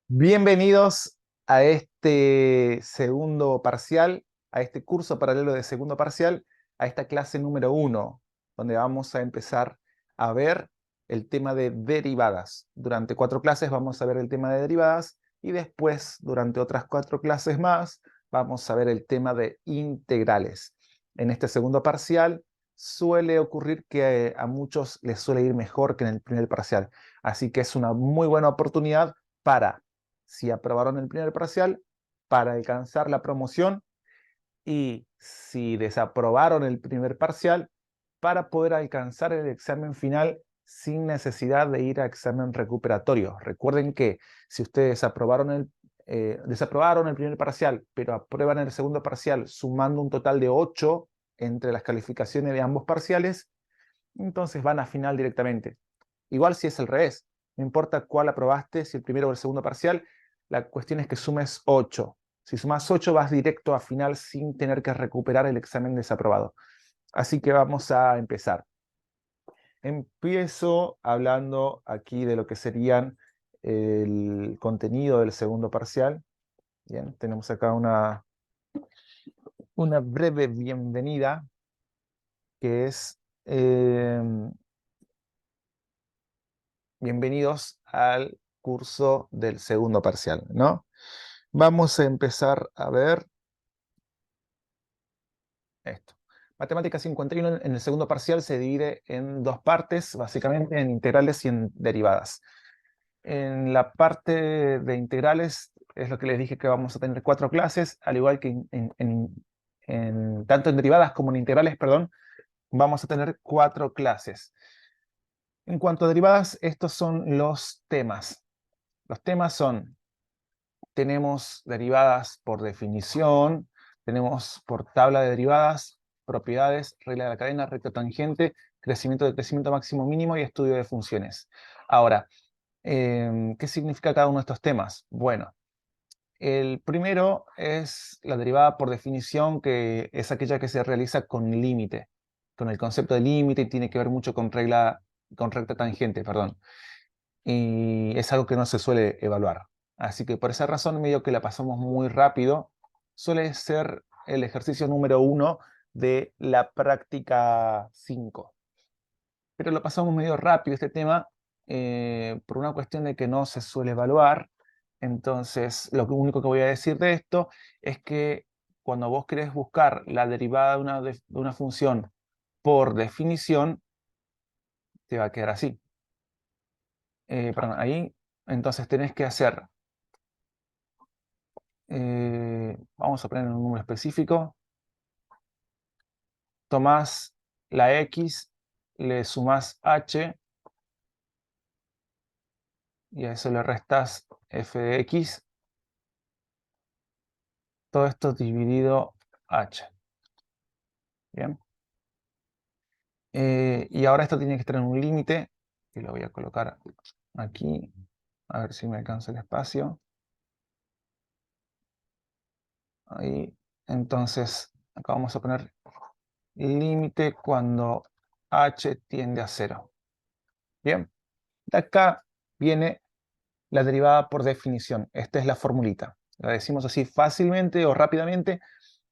Bienvenidos a este segundo parcial, a este curso paralelo de segundo parcial, a esta clase número 1, donde vamos a empezar a ver el tema de derivadas. Durante 4 clases vamos a ver el tema de derivadas y después, durante otras 4 clases más, vamos a ver el tema de integrales. En este segundo parcial suele ocurrir que a muchos les suele ir mejor que en el primer parcial, así que es una muy buena oportunidad para, si aprobaron el primer parcial, para alcanzar la promoción, y si desaprobaron el primer parcial, para poder alcanzar el examen final sin necesidad de ir a examen recuperatorio. Recuerden que si ustedes desaprobaron el primer parcial, pero aprueban el segundo parcial sumando un total de 8 entre las calificaciones de ambos parciales, entonces van a final directamente. Igual si es al revés, no importa cuál aprobaste, si el primero o el segundo parcial, la cuestión es que sumes 8. Si sumas 8 vas directo a final sin tener que recuperar el examen desaprobado. Así que vamos a empezar. Empiezo hablando aquí de lo que serían el contenido del segundo parcial. Bien, tenemos acá una breve bienvenida que es bienvenidos al curso del segundo parcial, ¿no? Vamos a empezar a ver esto. Matemática 51 en el segundo parcial se divide en 2 partes, básicamente en integrales y en derivadas. En la parte de integrales es lo que les dije, que vamos a tener 4 clases, al igual que tanto en derivadas como en integrales, perdón, vamos a tener 4 clases. En cuanto a derivadas, estos son los temas. Los temas son: tenemos derivadas por definición, tenemos por tabla de derivadas, propiedades, regla de la cadena, recta tangente, crecimiento máximo mínimo y estudio de funciones. Ahora, ¿qué significa cada uno de estos temas? Bueno, el primero es la derivada por definición, que es aquella que se realiza con límite, con el concepto de límite, y tiene que ver mucho con recta tangente, perdón. Y es algo que no se suele evaluar. Así que por esa razón, medio que la pasamos muy rápido. Suele ser el ejercicio número 1 de la práctica 5. Pero lo pasamos medio rápido este tema, por una cuestión de que no se suele evaluar. Entonces, lo único que voy a decir de esto es que cuando vos querés buscar la derivada de una función por definición, te va a quedar así. Perdón, ahí, entonces tenés que hacer, vamos a poner un número específico, tomás la x, le sumás h, y a eso le restás f de x, todo esto dividido h. Bien. Y ahora esto tiene que estar en un límite, que lo voy a colocar aquí, a ver si me alcanza el espacio. Ahí. Entonces, acá vamos a poner límite cuando h tiende a 0. Bien. De acá viene la derivada por definición. Esta es la formulita. La decimos así fácilmente o rápidamente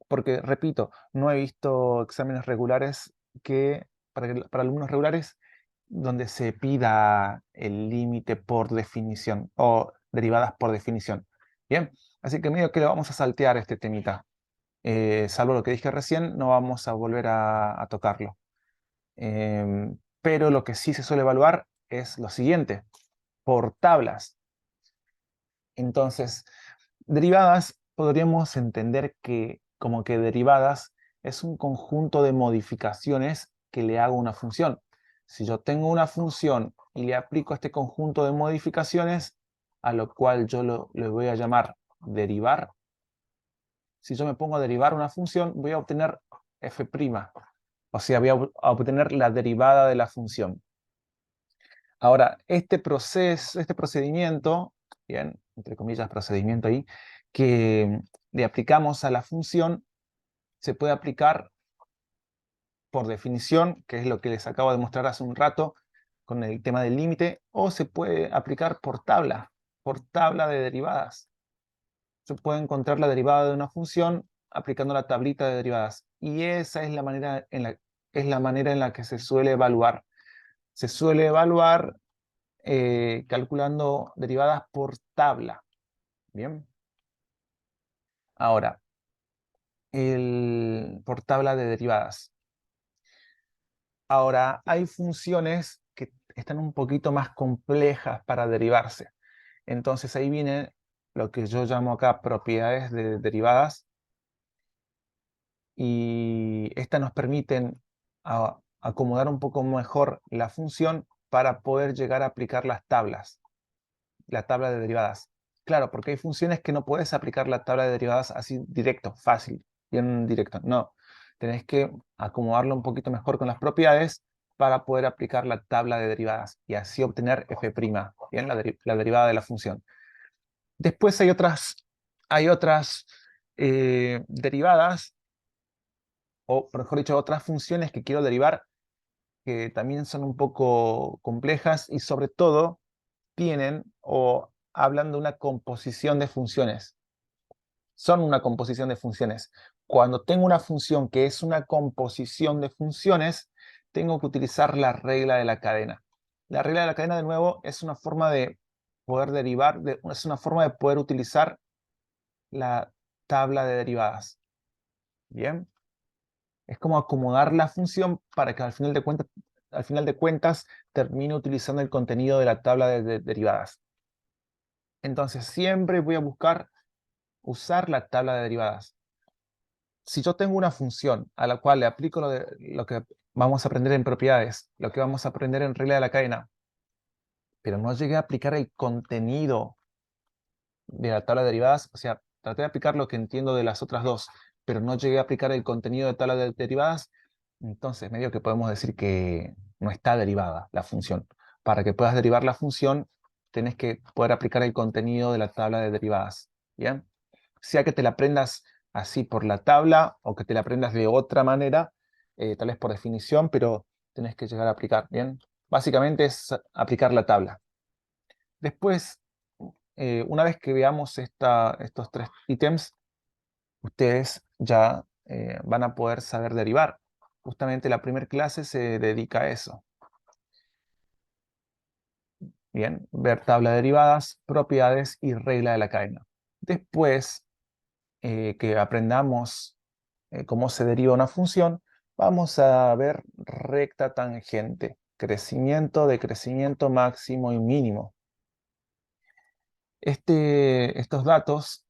porque, repito, no he visto exámenes regulares para alumnos regulares donde se pida el límite por definición o derivadas por definición. Bien, así que medio que lo vamos a saltear este temita. Salvo lo que dije recién, no vamos a volver a tocarlo. Pero lo que sí se suele evaluar es lo siguiente: por tablas. Entonces, derivadas podríamos entender que como que derivadas es un conjunto de modificaciones que le hago a una función. Si yo tengo una función y le aplico este conjunto de modificaciones, a lo cual yo le voy a llamar derivar. Si yo me pongo a derivar una función, voy a obtener f', o sea, voy a obtener la derivada de la función. Ahora, este procedimiento, bien, entre comillas, procedimiento ahí, que le aplicamos a la función, se puede aplicar por definición, que es lo que les acabo de mostrar hace un rato con el tema del límite, o se puede aplicar por tabla. por tabla de derivadas. Se puede encontrar la derivada de una función aplicando la tablita de derivadas. Y esa es la manera en la que se suele evaluar. Se suele evaluar calculando derivadas por tabla. Bien. Ahora, por tabla de derivadas. Ahora, hay funciones que están un poquito más complejas para derivarse. Entonces ahí viene lo que yo llamo acá propiedades de derivadas. Y estas nos permiten acomodar un poco mejor la función para poder llegar a aplicar las tablas, la tabla de derivadas. Claro, porque hay funciones que no puedes aplicar la tabla de derivadas así directo, fácil, bien directo. No, tenés que acomodarlo un poquito mejor con las propiedades para poder aplicar la tabla de derivadas y así obtener f', bien, la derivada de la función. Después hay otras derivadas, o mejor dicho, otras funciones que quiero derivar que también son un poco complejas y sobre todo tienen o hablan de una composición de funciones. Son una composición de funciones. Cuando tengo una función que es una composición de funciones, tengo que utilizar la regla de la cadena. La regla de la cadena, de nuevo, es una forma de poder derivar, es una forma de poder utilizar la tabla de derivadas. Bien. Es como acomodar la función para que al final de cuentas termine utilizando el contenido de la tabla de derivadas. Entonces siempre voy a buscar usar la tabla de derivadas. Si yo tengo una función a la cual le aplico lo que vamos a aprender en propiedades, lo que vamos a aprender en regla de la cadena, pero no llegué a aplicar el contenido de la tabla de derivadas, o sea, traté de aplicar lo que entiendo de las otras dos, pero no llegué a aplicar el contenido de tabla de derivadas, entonces medio que podemos decir que no está derivada la función. Para que puedas derivar la función, tenés que poder aplicar el contenido de la tabla de derivadas. ¿Bien? Sea que te la aprendas así por la tabla o que te la aprendas de otra manera, tal vez por definición, pero tenés que llegar a aplicar. ¿Bien? Básicamente es aplicar la tabla. Después, una vez que veamos estos tres ítems, ustedes ya van a poder saber derivar. Justamente la primera clase se dedica a eso. Bien, ver tabla de derivadas, propiedades y regla de la cadena. Después que aprendamos cómo se deriva una función, vamos a ver recta tangente, crecimiento, decrecimiento máximo y mínimo. Estos datos,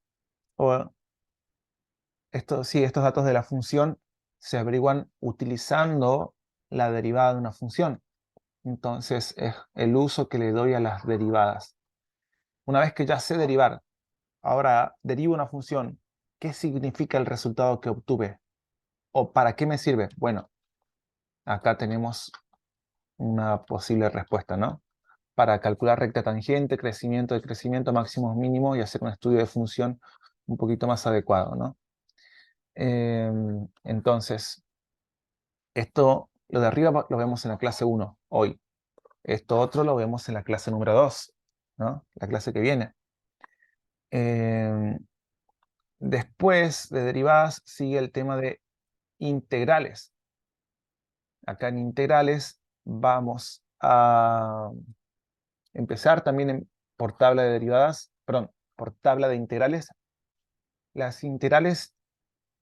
estos datos de la función se averiguan utilizando la derivada de una función. Entonces es el uso que le doy a las derivadas. Una vez que ya sé derivar, ahora derivo una función, ¿qué significa el resultado que obtuve? ¿O para qué me sirve? Bueno, acá tenemos una posible respuesta, ¿no? Para calcular recta tangente, crecimiento, decrecimiento, máximos, mínimos y hacer un estudio de función un poquito más adecuado, ¿no? Entonces, lo de arriba lo vemos en la clase 1 hoy. Esto otro lo vemos en la clase número 2, ¿no? La clase que viene. Después de derivadas sigue el tema de integrales. Acá en integrales vamos a empezar también por tabla de derivadas, perdón, por tabla de integrales. Las integrales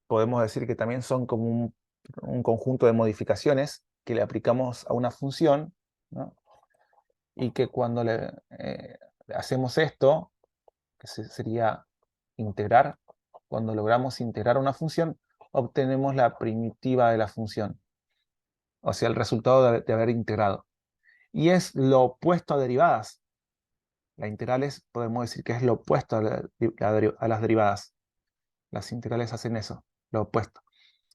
podemos decir que también son como un conjunto de modificaciones que le aplicamos a una función, ¿no? Y que cuando hacemos esto, que sería integrar, cuando logramos integrar una función, obtenemos la primitiva de la función, o sea, el resultado de haber integrado. Y es lo opuesto a derivadas. Las integrales podemos decir que es lo opuesto a las derivadas. Las integrales hacen eso, lo opuesto.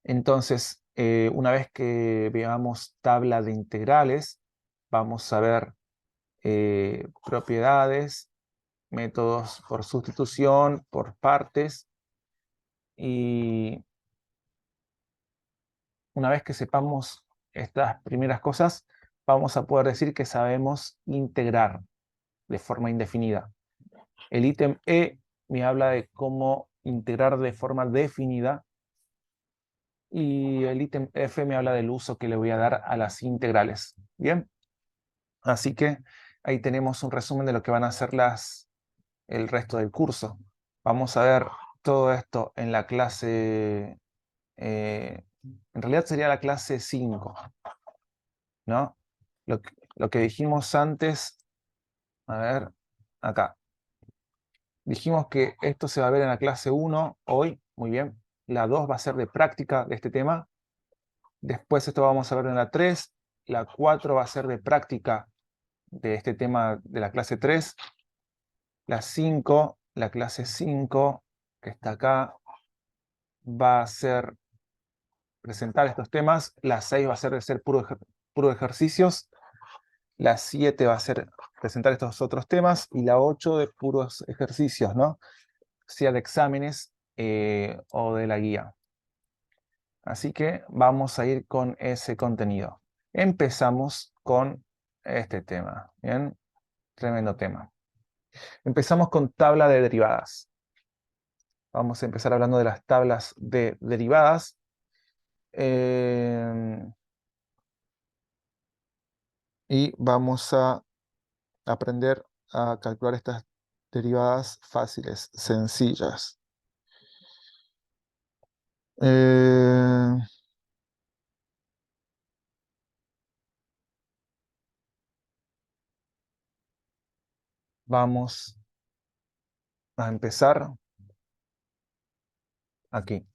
Entonces, una vez que veamos tabla de integrales, vamos a ver propiedades, métodos por sustitución, por partes, y una vez que sepamos estas primeras cosas, vamos a poder decir que sabemos integrar de forma indefinida. El ítem E me habla de cómo integrar de forma definida. Y el ítem F me habla del uso que le voy a dar a las integrales. Bien, así que ahí tenemos un resumen de lo que van a ser el resto del curso. Vamos a ver todo esto en la clase, en realidad sería la clase 5, ¿no? Lo que dijimos antes, a ver, acá. Dijimos que esto se va a ver en la clase 1 hoy, muy bien. La 2 va a ser de práctica de este tema. Después esto vamos a ver en la 3. La 4 va a ser de práctica de este tema de la clase 3. La 5, la clase 5, que está acá, va a ser presentar estos temas. La 6 va a ser de ser puro ejercicios. La 7 va a ser presentar estos otros temas. Y la 8 de puros ejercicios, ¿no? Sea de exámenes o de la guía. Así que vamos a ir con ese contenido. Empezamos con este tema. Bien, tremendo tema. Empezamos con tabla de derivadas. Vamos a empezar hablando de las tablas de derivadas. Y vamos a aprender a calcular estas derivadas fáciles, sencillas. Eh, Vamos a empezar aquí.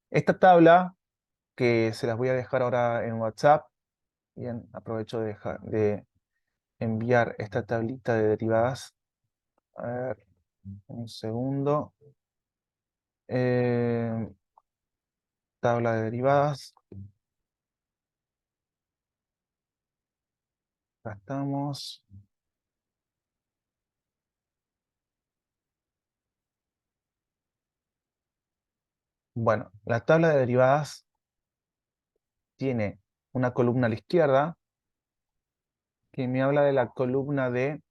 Esta tabla, que se las voy a dejar ahora en WhatsApp. Bien, aprovecho de enviar esta tablita de derivadas. A ver, un segundo. Tabla de derivadas. Acá estamos. Bueno, la tabla de derivadas tiene una columna a la izquierda que me habla de la columna de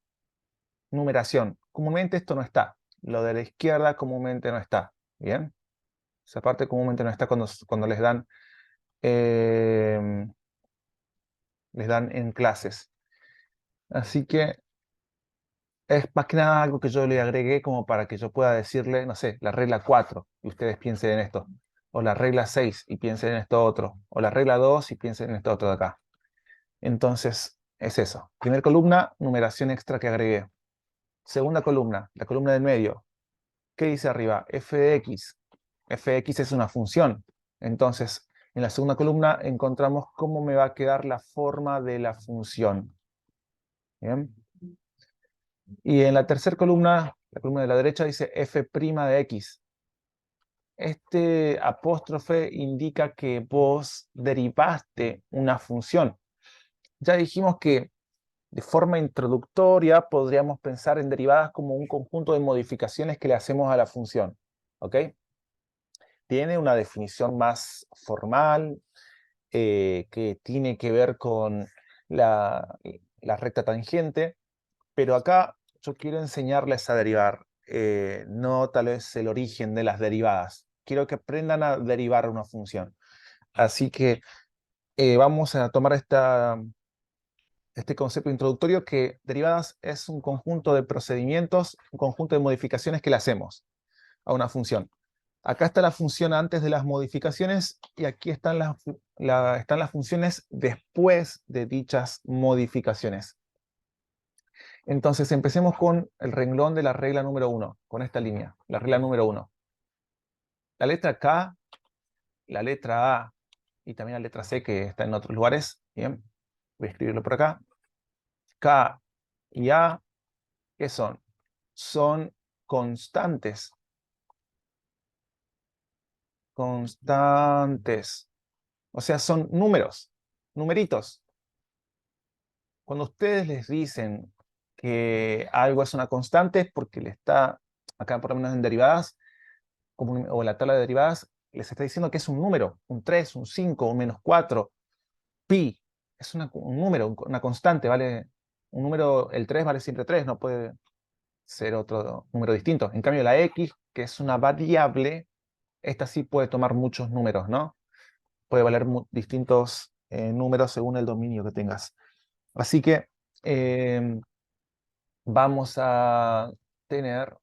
numeración. Comúnmente esto no está. Lo de la izquierda comúnmente no está. ¿Bien? Esa parte comúnmente no está cuando eh, les dan en clases. Así que es más que nada algo que yo le agregué como para que yo pueda decirle, no sé, la regla 4 y ustedes piensen en esto. O la regla 6 y piensen en esto otro. O la regla 2 y piensen en esto otro de acá. Entonces, es eso. Primera columna, numeración extra que agregué. Segunda columna, la columna del medio. ¿Qué dice arriba? F de X. F de X es una función. Entonces, en la segunda columna encontramos cómo me va a quedar la forma de la función. ¿Bien? Y en la tercera columna, la columna de la derecha, dice F' de X. Este apóstrofe indica que vos derivaste una función. Ya dijimos que de forma introductoria podríamos pensar en derivadas como un conjunto de modificaciones que le hacemos a la función. ¿Ok? Tiene una definición más formal que tiene que ver con la recta tangente, pero acá yo quiero enseñarles a derivar, no tal vez el origen de las derivadas. Quiero que aprendan a derivar una función. Así que vamos a tomar este concepto introductorio que derivadas es un conjunto de procedimientos, un conjunto de modificaciones que le hacemos a una función. Acá está la función antes de las modificaciones y aquí están están las funciones después de dichas modificaciones. Entonces empecemos con el renglón de la regla número 1, con esta línea, la regla número 1. La letra K, la letra A y también la letra C que está en otros lugares. Bien, voy a escribirlo por acá. K y A, ¿qué son? Son constantes. Constantes. O sea, son números, numeritos. Cuando ustedes les dicen que algo es una constante es porque le está, acá por lo menos en derivadas, o en la tabla de derivadas, les está diciendo que es un número, un 3, un 5, un -4, pi. Es un número, una constante, vale, un número, el 3 vale siempre 3, no puede ser otro número distinto. En cambio, la x, que es una variable, esta sí puede tomar muchos números, ¿no? Puede valer distintos números según el dominio que tengas. Así que vamos a tener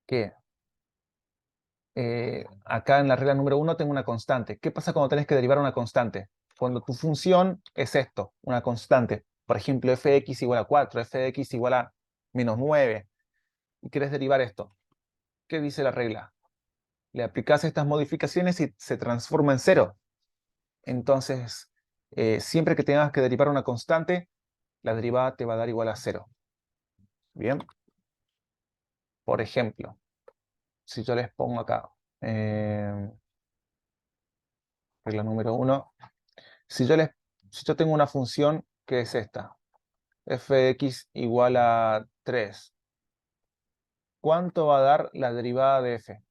que acá en la regla número 1 tengo una constante. ¿Qué pasa cuando tenés que derivar una constante? Cuando tu función es esto, una constante. Por ejemplo, f de x igual a 4, f de x igual a menos 9. Y querés derivar esto. ¿Qué dice la regla? Le aplicás estas modificaciones y se transforma en 0. Entonces, siempre que tengas que derivar una constante, la derivada te va a dar igual a 0. Bien. Por ejemplo, si yo les pongo acá, regla número 1, si yo tengo una función que es esta, f de x igual a 3, ¿cuánto va a dar la derivada de f?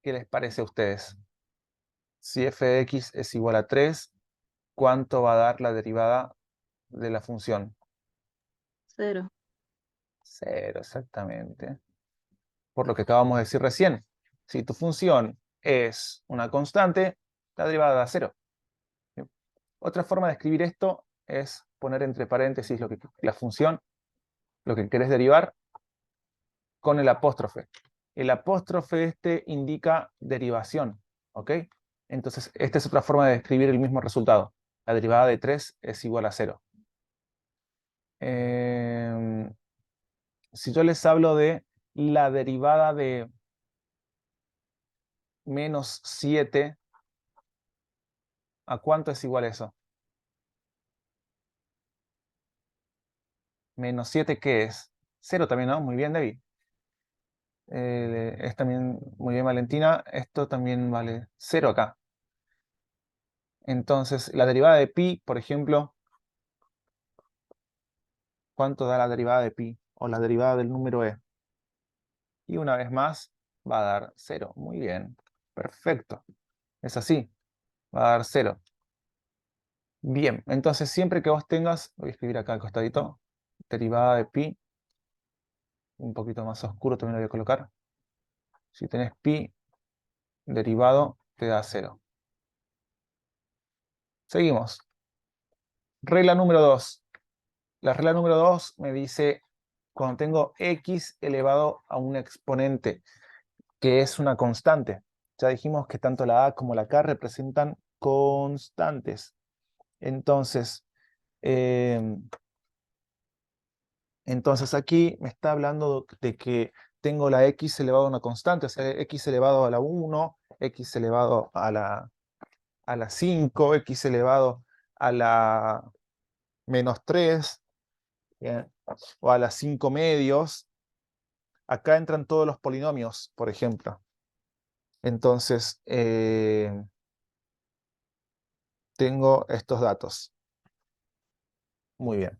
¿Qué les parece a ustedes? Si f de x es igual a 3, ¿cuánto va a dar la derivada de la función? 0. 0, exactamente. Por lo que acabamos de decir recién. Si tu función es una constante, la derivada da 0. ¿Bien? Otra forma de escribir esto es poner entre paréntesis la función, lo que querés derivar, con el apóstrofe. El apóstrofe este indica derivación, ¿ok? Entonces, esta es otra forma de escribir el mismo resultado. La derivada de 3 es igual a 0. Si yo les hablo de la derivada de menos 7, ¿a cuánto es igual eso? Menos 7, ¿qué es? 0 también, ¿no? Muy bien, David. Es también muy bien, Valentina. Esto también vale 0 acá. Entonces, la derivada de pi, por ejemplo, ¿cuánto da la derivada de pi? O la derivada del número e. Y una vez más, va a dar 0. Muy bien. Perfecto. Es así. Va a dar 0. Bien. Entonces, siempre que vos tengas, voy a escribir acá al costadito, derivada de pi, un poquito más oscuro también lo voy a colocar. Si tenés pi derivado, te da 0. Seguimos. Regla número 2. La regla número 2 me dice cuando tengo x elevado a un exponente, que es una constante. Ya dijimos que tanto la a como la k representan constantes. Entonces, eh, aquí me está hablando de que tengo la x elevado a una constante, o sea, x elevado a la 1, x elevado a la 5, x elevado a la menos 3, ¿bien? O a las 5 medios. Acá entran todos los polinomios, por ejemplo. Entonces, tengo estos datos. Muy bien.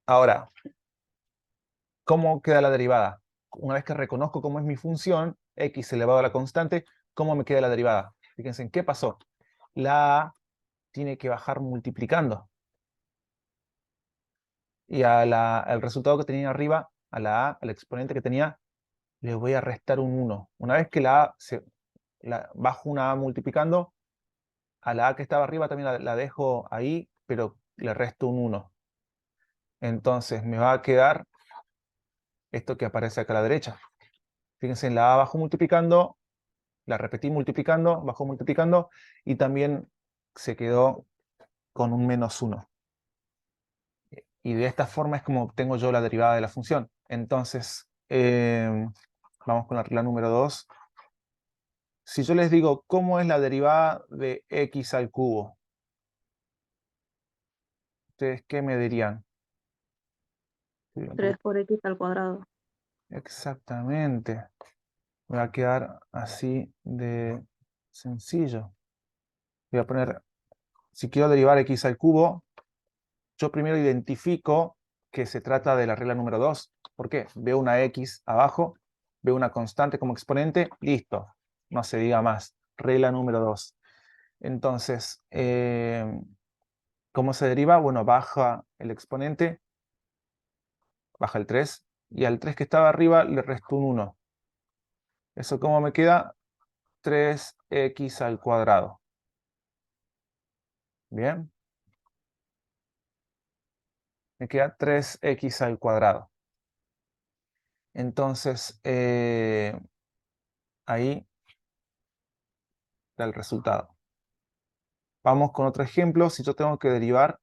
Ahora, ¿cómo queda la derivada? Una vez que reconozco cómo es mi función, x elevado a la constante, ¿cómo me queda la derivada? Fíjense, ¿qué pasó? La a tiene que bajar multiplicando. Y al resultado que tenía arriba, a la a, al exponente que tenía, le voy a restar un 1. Una vez que bajo una a multiplicando, a la a que estaba arriba también la dejo ahí, pero le resto un 1. Entonces me va a quedar esto que aparece acá a la derecha. Fíjense, en la a bajó multiplicando, la repetí multiplicando, bajó multiplicando, y también se quedó con un menos 1. Y de esta forma es como obtengo yo la derivada de la función. Entonces, vamos con la regla número 2. Si yo les digo, ¿cómo es la derivada de x al cubo? ¿Ustedes qué me dirían? 3 por x al cuadrado. Exactamente. Me va a quedar así de sencillo. Voy a poner, si quiero derivar x al cubo, yo primero identifico que se trata de la regla número 2. ¿Por qué? Veo una x abajo, veo una constante como exponente, listo. No se diga más. Regla número 2. Entonces, ¿Cómo se deriva? Bueno, baja el exponente, baja el 3, y al 3 que estaba arriba le resto un 1. ¿Eso cómo me queda? 3x al cuadrado. Bien. Me queda 3x al cuadrado. Entonces, ahí da el resultado. Vamos con otro ejemplo. Si yo tengo que derivar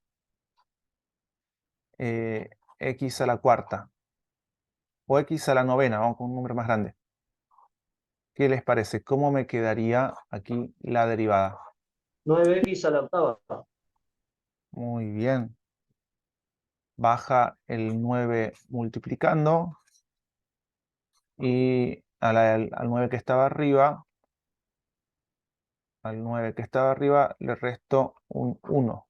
x a la cuarta o x a la novena, vamos con un número más grande. ¿Qué les parece? ¿Cómo me quedaría aquí la derivada? 9x a la octava. Muy bien. Baja el 9 multiplicando y al 9 que estaba arriba, al 9 que estaba arriba le resto un 1.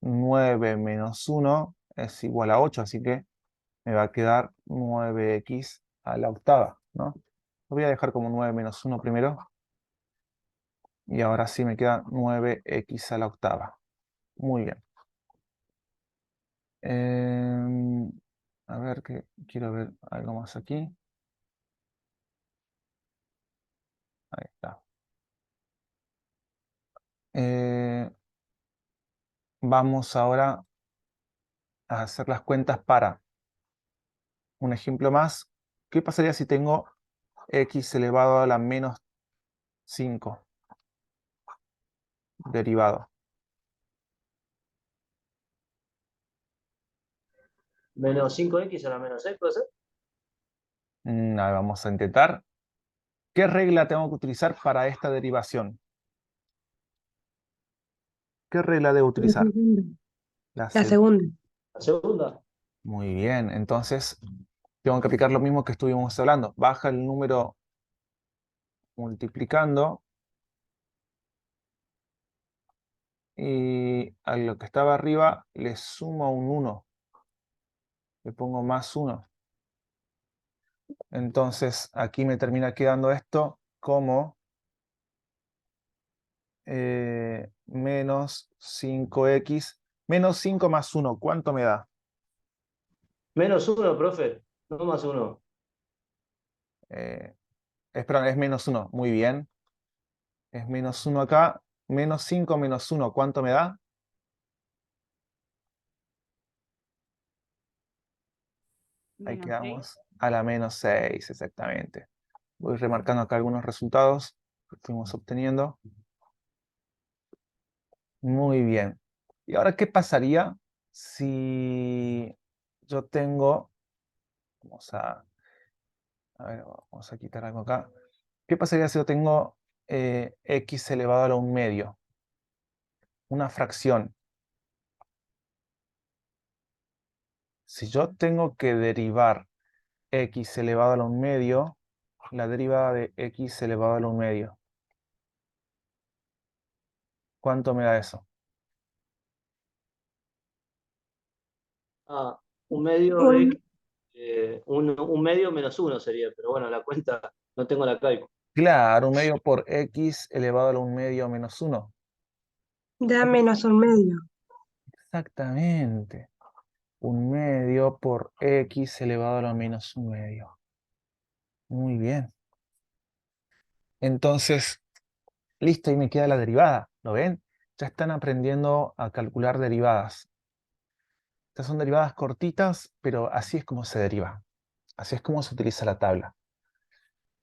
9 menos 1 es igual a 8, así que me va a quedar 9x a la octava, ¿no? Lo voy a dejar como 9 menos 1 primero. Y ahora sí me queda 9x a la octava. Muy bien. A ver, que quiero ver algo más aquí. Ahí está. Vamos ahora a hacer las cuentas para un ejemplo más. ¿Qué pasaría si tengo x elevado a la menos 5 derivado? Menos 5x a la menos 6, ¿puede ser? A ver, vamos a intentar. ¿Qué regla tengo que utilizar para esta derivación? ¿Qué regla debo La utilizar? segunda. La La segunda. La segunda. Muy bien, entonces tengo que aplicar lo mismo que estuvimos hablando. Baja el número multiplicando y a lo que estaba arriba le sumo un 1. Le pongo más 1. Entonces aquí me termina quedando esto como menos 5x. Menos 5 más 1, ¿cuánto me da? Menos 1, profe. No más 1. Perdón, es menos 1. Muy bien. Es menos 1 acá. Menos 5 menos 1, ¿cuánto me da? Ahí Menos quedamos a la menos 6, exactamente. Voy remarcando acá algunos resultados que fuimos obteniendo. Muy bien. ¿Y ahora qué pasaría si yo tengo, a ver, vamos a quitar algo acá. ¿Qué pasaría si yo tengo x elevado a la 1 medio? Una fracción. Si yo tengo que derivar x elevado a la 1 medio, la derivada de x elevado a la 1 medio, ¿cuánto me da eso? Ah, un medio Un, x. Un medio menos 1 sería, pero bueno, la cuenta no tengo la cálculo. Claro, 1 medio por x elevado a la 1 medio menos 1. da menos un medio. Exactamente. 1 medio por x elevado a la menos 1 medio. Muy bien. Entonces, listo, y me queda la derivada. ¿Lo ven? Ya están aprendiendo a calcular derivadas. Estas son derivadas cortitas, pero así es como se deriva. Así es como se utiliza la tabla.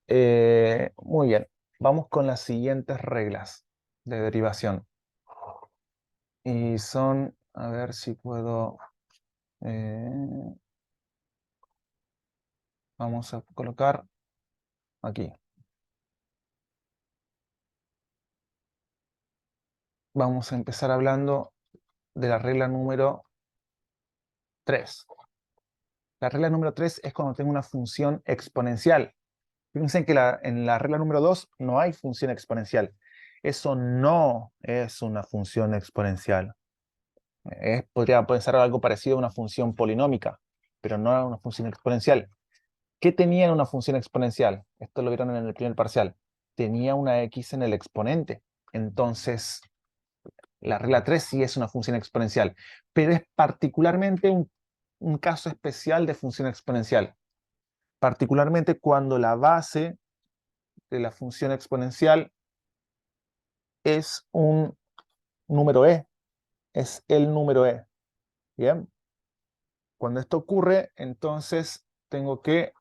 Muy bien. Vamos con las siguientes reglas de derivación. Y son, a ver si puedo... vamos a colocar aquí. Vamos a empezar hablando de la regla número 3. La regla número 3 es cuando tengo una función exponencial. Fíjense que en la regla número 2 no hay función exponencial. Eso no es una función exponencial. Podría pensar algo parecido a una función polinómica, pero no a una función exponencial. ¿Qué tenía en una función exponencial? Esto lo vieron en el primer parcial. Tenía una x en el exponente. Entonces, La regla 3 sí es una función exponencial, pero es particularmente un caso especial de función exponencial. Particularmente cuando la base de la función exponencial es un número e, es el número e. ¿Bien? Cuando esto ocurre, entonces tengo que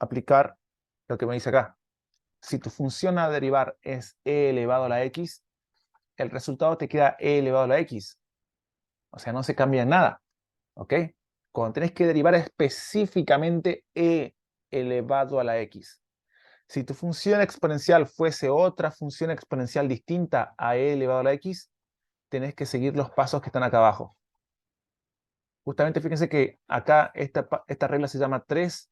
aplicar lo que me dice acá. Si tu función a derivar es e elevado a la x, el resultado te queda e elevado a la x. O sea, no se cambia nada. ¿Ok? Cuando tenés que derivar específicamente e elevado a la x. Si tu función exponencial fuese otra función exponencial distinta a e elevado a la x, tenés que seguir los pasos que están acá abajo. Justamente fíjense que acá esta regla se llama 3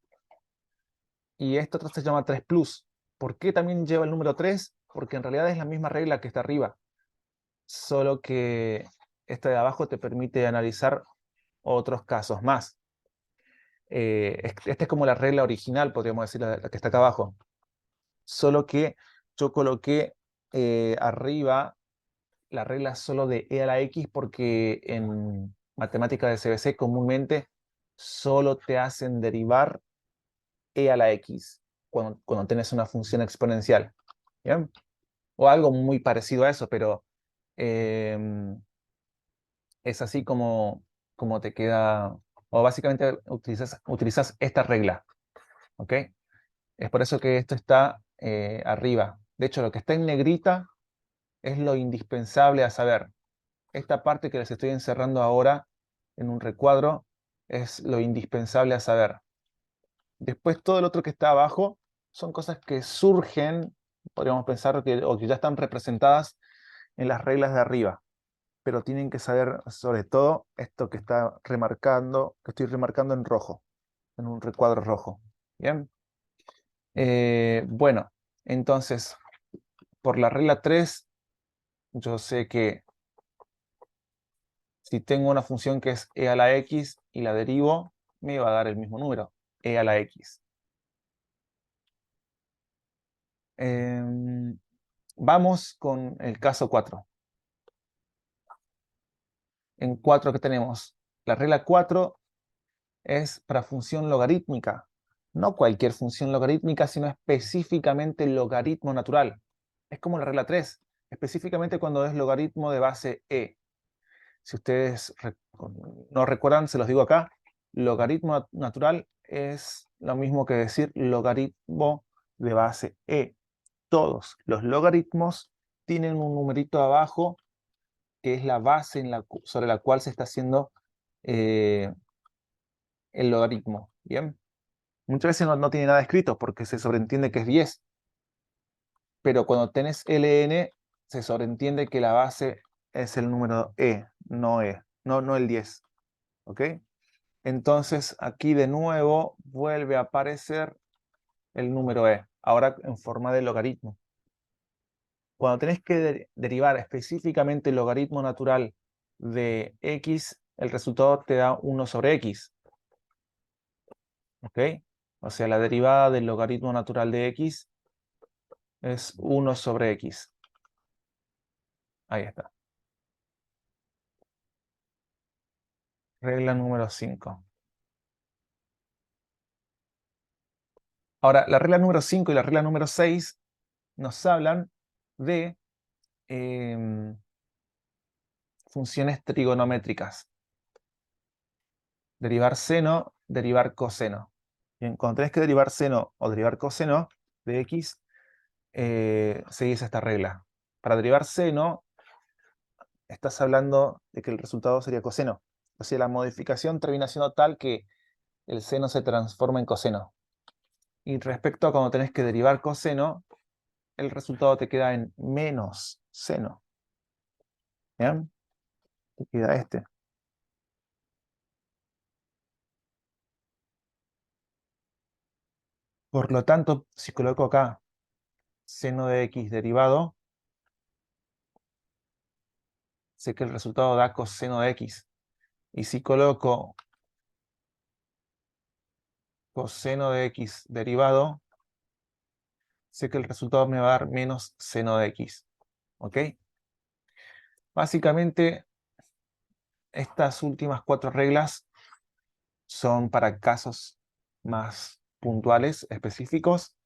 y esta otra se llama 3 plus. ¿Por qué también lleva el número 3? Porque en realidad es la misma regla que está arriba, solo que esta de abajo te permite analizar otros casos más. Esta es como la regla original, podríamos decir, la que está acá abajo. Solo que yo coloqué arriba la regla solo de e a la x porque en matemática de CBC comúnmente solo te hacen derivar e a la x cuando tienes una función exponencial. ¿Bien? O algo muy parecido a eso, pero es así como te queda, o básicamente utilizas esta regla. ¿Ok? Es por eso que esto está arriba. De hecho, lo que está en negrita es lo indispensable a saber. Esta parte que les estoy encerrando ahora en un recuadro es lo indispensable a saber. Después todo el otro que está abajo son cosas que surgen, podríamos pensar, o que ya están representadas en las reglas de arriba, pero tienen que saber sobre todo esto que está remarcando, que estoy remarcando en rojo, en un recuadro rojo. ¿Bien? Bueno, entonces, por la regla 3, yo sé que si tengo una función que es e a la x y la derivo, me va a dar el mismo número, e a la x. Vamos con el caso 4. En 4 que tenemos, la regla 4 es para función logarítmica. No cualquier función logarítmica, sino específicamente el logaritmo natural. Es como la regla 3, específicamente cuando es logaritmo de base e. Si ustedes no recuerdan, se los digo acá, logaritmo natural es lo mismo que decir logaritmo de base e. Todos los logaritmos tienen un numerito abajo que es la base sobre la cual se está haciendo el logaritmo. ¿Bien? Muchas veces no tiene nada escrito porque se sobreentiende que es 10. Pero cuando tenés ln, se sobreentiende que la base es el número e, no el 10. ¿Ok? Entonces aquí de nuevo vuelve a aparecer el número e, ahora en forma de logaritmo. Cuando tenés que derivar específicamente el logaritmo natural de x, el resultado te da 1 sobre x. ¿Ok? O sea, la derivada del logaritmo natural de x es 1 sobre x. Ahí está. Regla número 5. Ahora, la regla número 5 y la regla número 6 nos hablan de funciones trigonométricas. Derivar seno, derivar coseno. Bien, cuando tenés que derivar seno o derivar coseno de x, seguís esta regla. Para derivar seno, estás hablando de que el resultado sería coseno. O sea, la modificación termina siendo tal que el seno se transforma en coseno. Y respecto a cuando tenés que derivar coseno, el resultado te queda en menos seno. ¿Bien? Te queda este. Por lo tanto, si coloco acá seno de x derivado, sé que el resultado da coseno de x. Y si coloco coseno de x derivado, sé que el resultado me va a dar menos seno de x. ¿Ok? Básicamente, estas últimas 4 reglas son para casos más puntuales, específicos.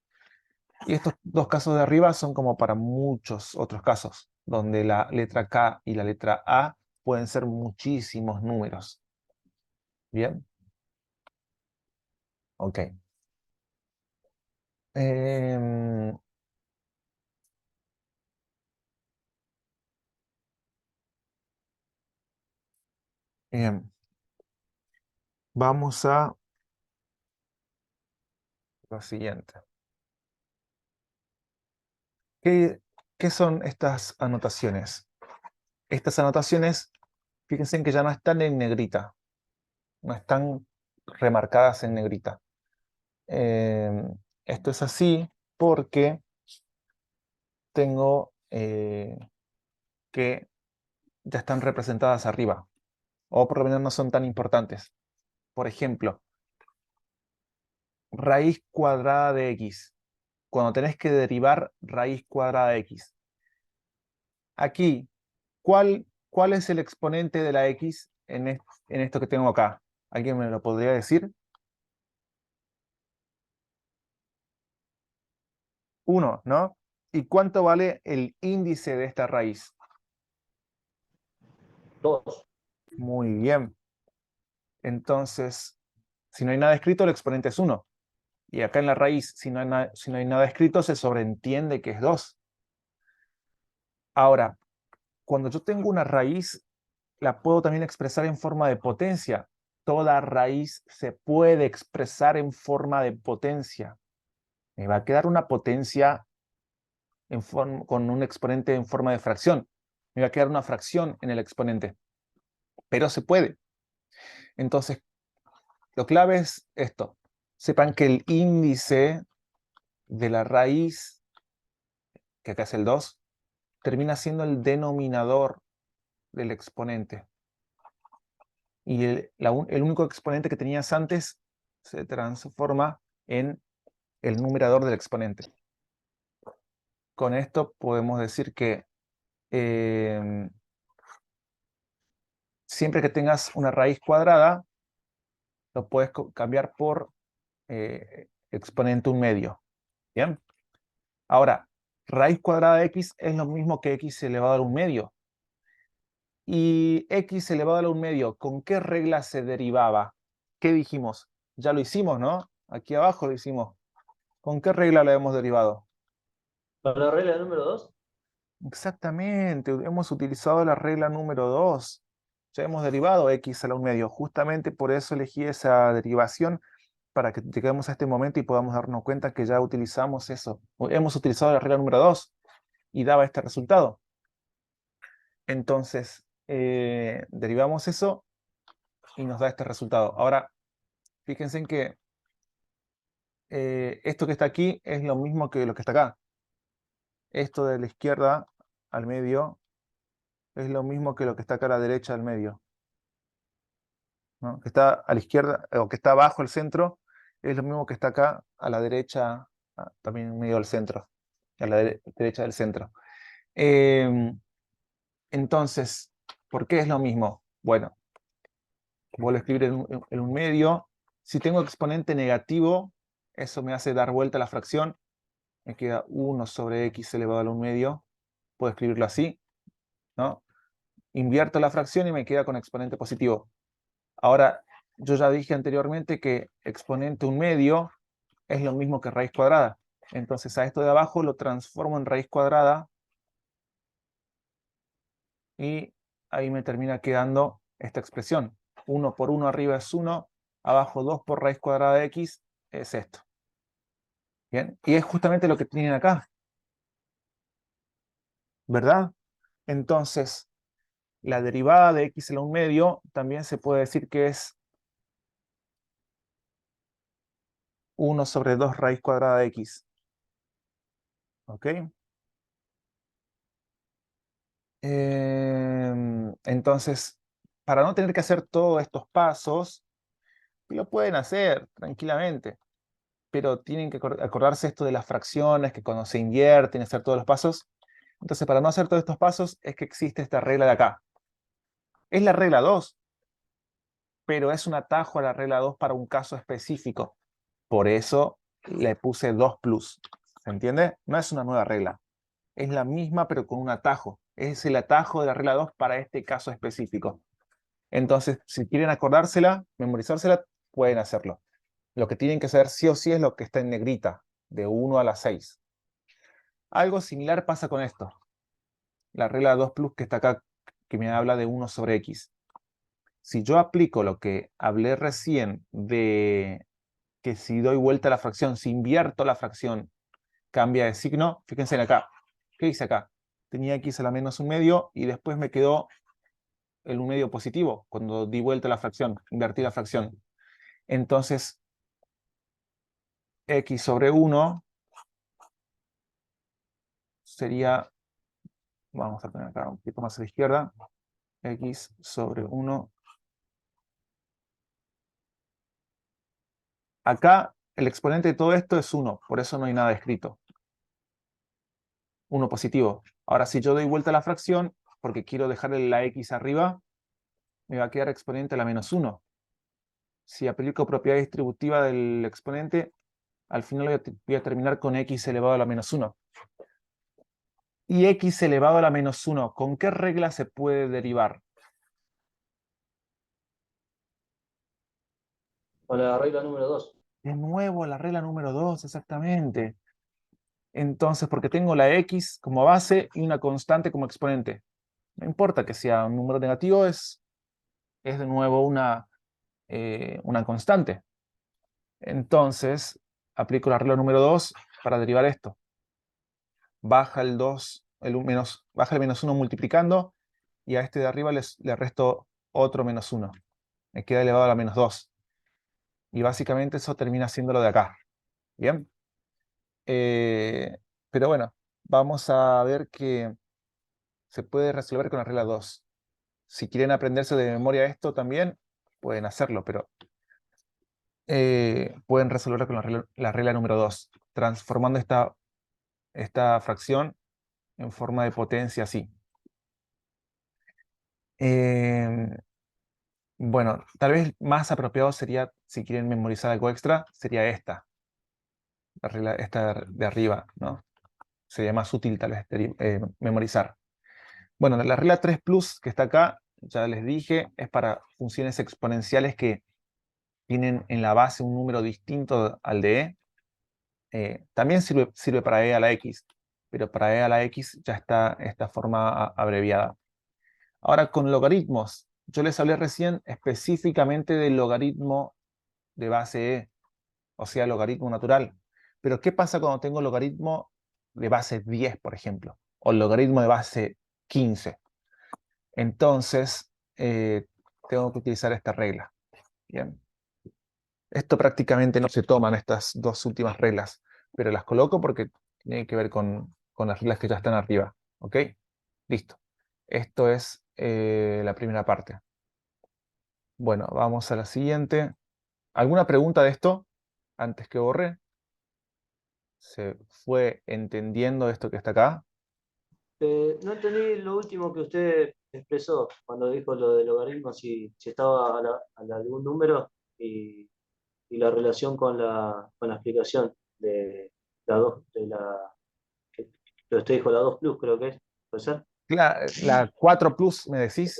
Y estos 2 casos de arriba son como para muchos otros casos, donde la letra K y la letra A pueden ser muchísimos números. ¿Bien? Ok. Em, Bien. Vamos a lo siguiente. ¿Qué son estas anotaciones? Estas anotaciones, fíjense que ya no están en negrita, no están remarcadas en negrita. Esto es así porque tengo que ya están representadas arriba, o por lo menos no son tan importantes. Por ejemplo, raíz cuadrada de x. Cuando tenés que derivar raíz cuadrada de x. Aquí, ¿cuál es el exponente de la x en esto que tengo acá? ¿Alguien me lo podría decir? 1, ¿no? ¿Y cuánto vale el índice de esta raíz? 2. Muy bien. Entonces, si no hay nada escrito, el exponente es 1. Y acá en la raíz, si no hay nada escrito, se sobreentiende que es 2. Ahora, cuando yo tengo una raíz, la puedo también expresar en forma de potencia. Toda raíz se puede expresar en forma de potencia. Me va a quedar una potencia con un exponente en forma de fracción. Me va a quedar una fracción en el exponente. Pero se puede. Entonces, lo clave es esto. Sepan que el índice de la raíz, que acá es el 2, termina siendo el denominador del exponente. Y el único exponente que tenías antes se transforma en el numerador del exponente. Con esto podemos decir que siempre que tengas una raíz cuadrada, lo puedes cambiar por exponente 1/2. ¿Bien? Ahora, raíz cuadrada de x es lo mismo que x elevado a 1/2. Y x elevado a 1/2, ¿con qué regla se derivaba? ¿Qué dijimos? Ya lo hicimos, ¿no? Aquí abajo lo hicimos. ¿Con qué regla lo hemos derivado? Para la regla número 2, Exactamente, hemos utilizado la regla número 2. Ya hemos derivado x a la 1/2. Justamente por eso elegí esa derivación, para que lleguemos a este momento y podamos darnos cuenta que ya utilizamos eso. Hemos utilizado la regla número 2 y daba este resultado. Entonces, derivamos eso y nos da este resultado. Ahora, fíjense en que esto que está aquí es lo mismo que lo que está acá. Esto de la izquierda al medio es lo mismo que lo que está acá a la derecha al medio, ¿no? Que está a la izquierda, o que está abajo el centro, es lo mismo que está acá a la derecha, también en medio del centro, a la derecha del centro. Entonces, ¿por qué es lo mismo? Bueno, vuelvo a escribir en un medio. Si tengo exponente negativo, eso me hace dar vuelta a la fracción. Me queda 1 sobre x elevado a la 1/2. Puedo escribirlo así, ¿no? Invierto la fracción y me queda con exponente positivo. Ahora, yo ya dije anteriormente que exponente 1/2 es lo mismo que raíz cuadrada. Entonces a esto de abajo lo transformo en raíz cuadrada y ahí me termina quedando esta expresión. 1 por 1 arriba es 1, abajo 2 por raíz cuadrada de x es esto. ¿Bien? Y es justamente lo que tienen acá, ¿verdad? Entonces, la derivada de x a la 1/2 también se puede decir que es 1 sobre 2 raíz cuadrada de x. ¿Ok? Entonces, para no tener que hacer todos estos pasos, lo pueden hacer tranquilamente, pero tienen que acordarse esto de las fracciones, que cuando se invierten, hacer todos los pasos, Entonces, para no hacer todos estos pasos, es que existe esta regla de acá. Es la regla 2, pero es un atajo a la regla 2 para un caso específico. Por eso le puse 2 plus. ¿Se entiende? No es una nueva regla. Es la misma, pero con un atajo. Es el atajo de la regla 2 para este caso específico. Entonces, si quieren acordársela, memorizársela, pueden hacerlo. Lo que tienen que saber sí o sí es lo que está en negrita, de 1 a la 6. Algo similar pasa con esto. La regla 2 plus que está acá, que me habla de 1 sobre x. Si yo aplico lo que hablé recién de que si doy vuelta a la fracción, si invierto la fracción, cambia de signo, fíjense en acá. ¿Qué hice acá? Tenía x a la menos 1/2 y después me quedó el 1/2 positivo cuando di vuelta a la fracción, invertí la fracción. Entonces, x sobre 1 sería, vamos a poner acá un poquito más a la izquierda, x sobre 1. Acá el exponente de todo esto es 1, por eso no hay nada escrito. 1 positivo. Ahora, si yo doy vuelta a la fracción, porque quiero dejarle la x arriba, me va a quedar exponente a la menos 1. Si aplico propiedad distributiva del exponente, al final voy a terminar con x elevado a la menos 1. Y x elevado a la menos 1, ¿con qué regla se puede derivar? Con la regla número 2. De nuevo, la regla número 2, exactamente. Entonces, porque tengo la x como base y una constante como exponente. No importa que sea un número negativo, es de nuevo una constante. Entonces, aplico la regla número 2 para derivar esto. Baja el 2, baja el menos 1 multiplicando, y a este de arriba le resto otro menos 1. Me queda elevado a la menos 2. Y básicamente eso termina siendo lo de acá. ¿Bien? Pero bueno, vamos a ver que se puede resolver con la regla 2. Si quieren aprenderse de memoria esto también, pueden hacerlo, pero pueden resolverlo con la regla número 2, transformando esta fracción en forma de potencia así. Bueno, tal vez más apropiado sería, si quieren memorizar algo extra, sería esta, la regla esta de arriba, ¿no? Sería más útil tal vez memorizar. Bueno, la regla 3 plus que está acá, ya les dije, es para funciones exponenciales que tienen en la base un número distinto al de e. También sirve para e a la x, pero para e a la x ya está esta forma abreviada. Ahora, con logaritmos, yo les hablé recién específicamente del logaritmo de base e, o sea, logaritmo natural. Pero, ¿qué pasa cuando tengo logaritmo de base 10, por ejemplo? O logaritmo de base 15. Entonces, tengo que utilizar esta regla. Bien. Esto prácticamente no se toman, estas dos últimas reglas, pero las coloco porque tienen que ver con las reglas que ya están arriba. ¿Ok? Listo. Esto es la primera parte. Bueno, vamos a la siguiente. ¿Alguna pregunta de esto antes que borre? ¿Se fue entendiendo esto que está acá? No entendí lo último que usted expresó cuando dijo lo del logaritmo, si estaba a la de un número y la relación con la explicación de la 2, que usted dijo la 2 plus, creo que es. ¿Puede ser? La 4 plus, ¿me decís?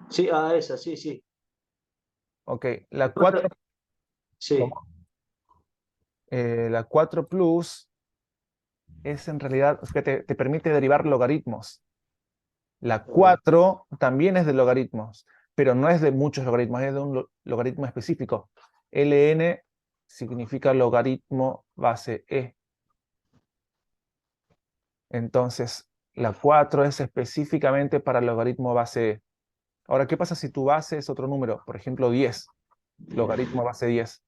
Sí, esa, sí, sí. Ok, la 4, Sí. la 4 plus es en realidad, es que te permite derivar logaritmos. La 4 también es de logaritmos, pero no es de muchos logaritmos, es de un logaritmo específico. Ln significa logaritmo base e. Entonces, la 4 es específicamente para el logaritmo base e. Ahora, ¿qué pasa si tu base es otro número? Por ejemplo, 10, logaritmo base 10.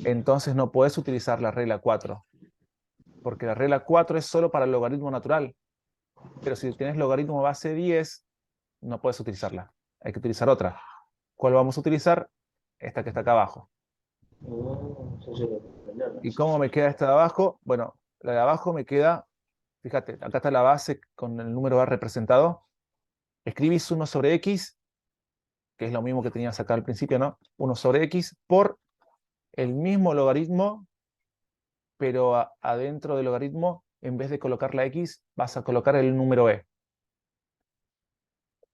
Entonces no puedes utilizar la regla 4, porque la regla 4 es solo para el logaritmo natural. Pero si tienes logaritmo base 10, no puedes utilizarla. Hay que utilizar otra. ¿Cuál vamos a utilizar? Esta que está acá abajo. ¿Y cómo me queda esta de abajo? Bueno, la de abajo me queda Fíjate, acá está la base con el número A representado. Escribís 1 sobre X, que es lo mismo que tenías acá al principio, ¿no? 1 sobre X por el mismo logaritmo, pero adentro del logaritmo, en vez de colocar la X, vas a colocar el número E.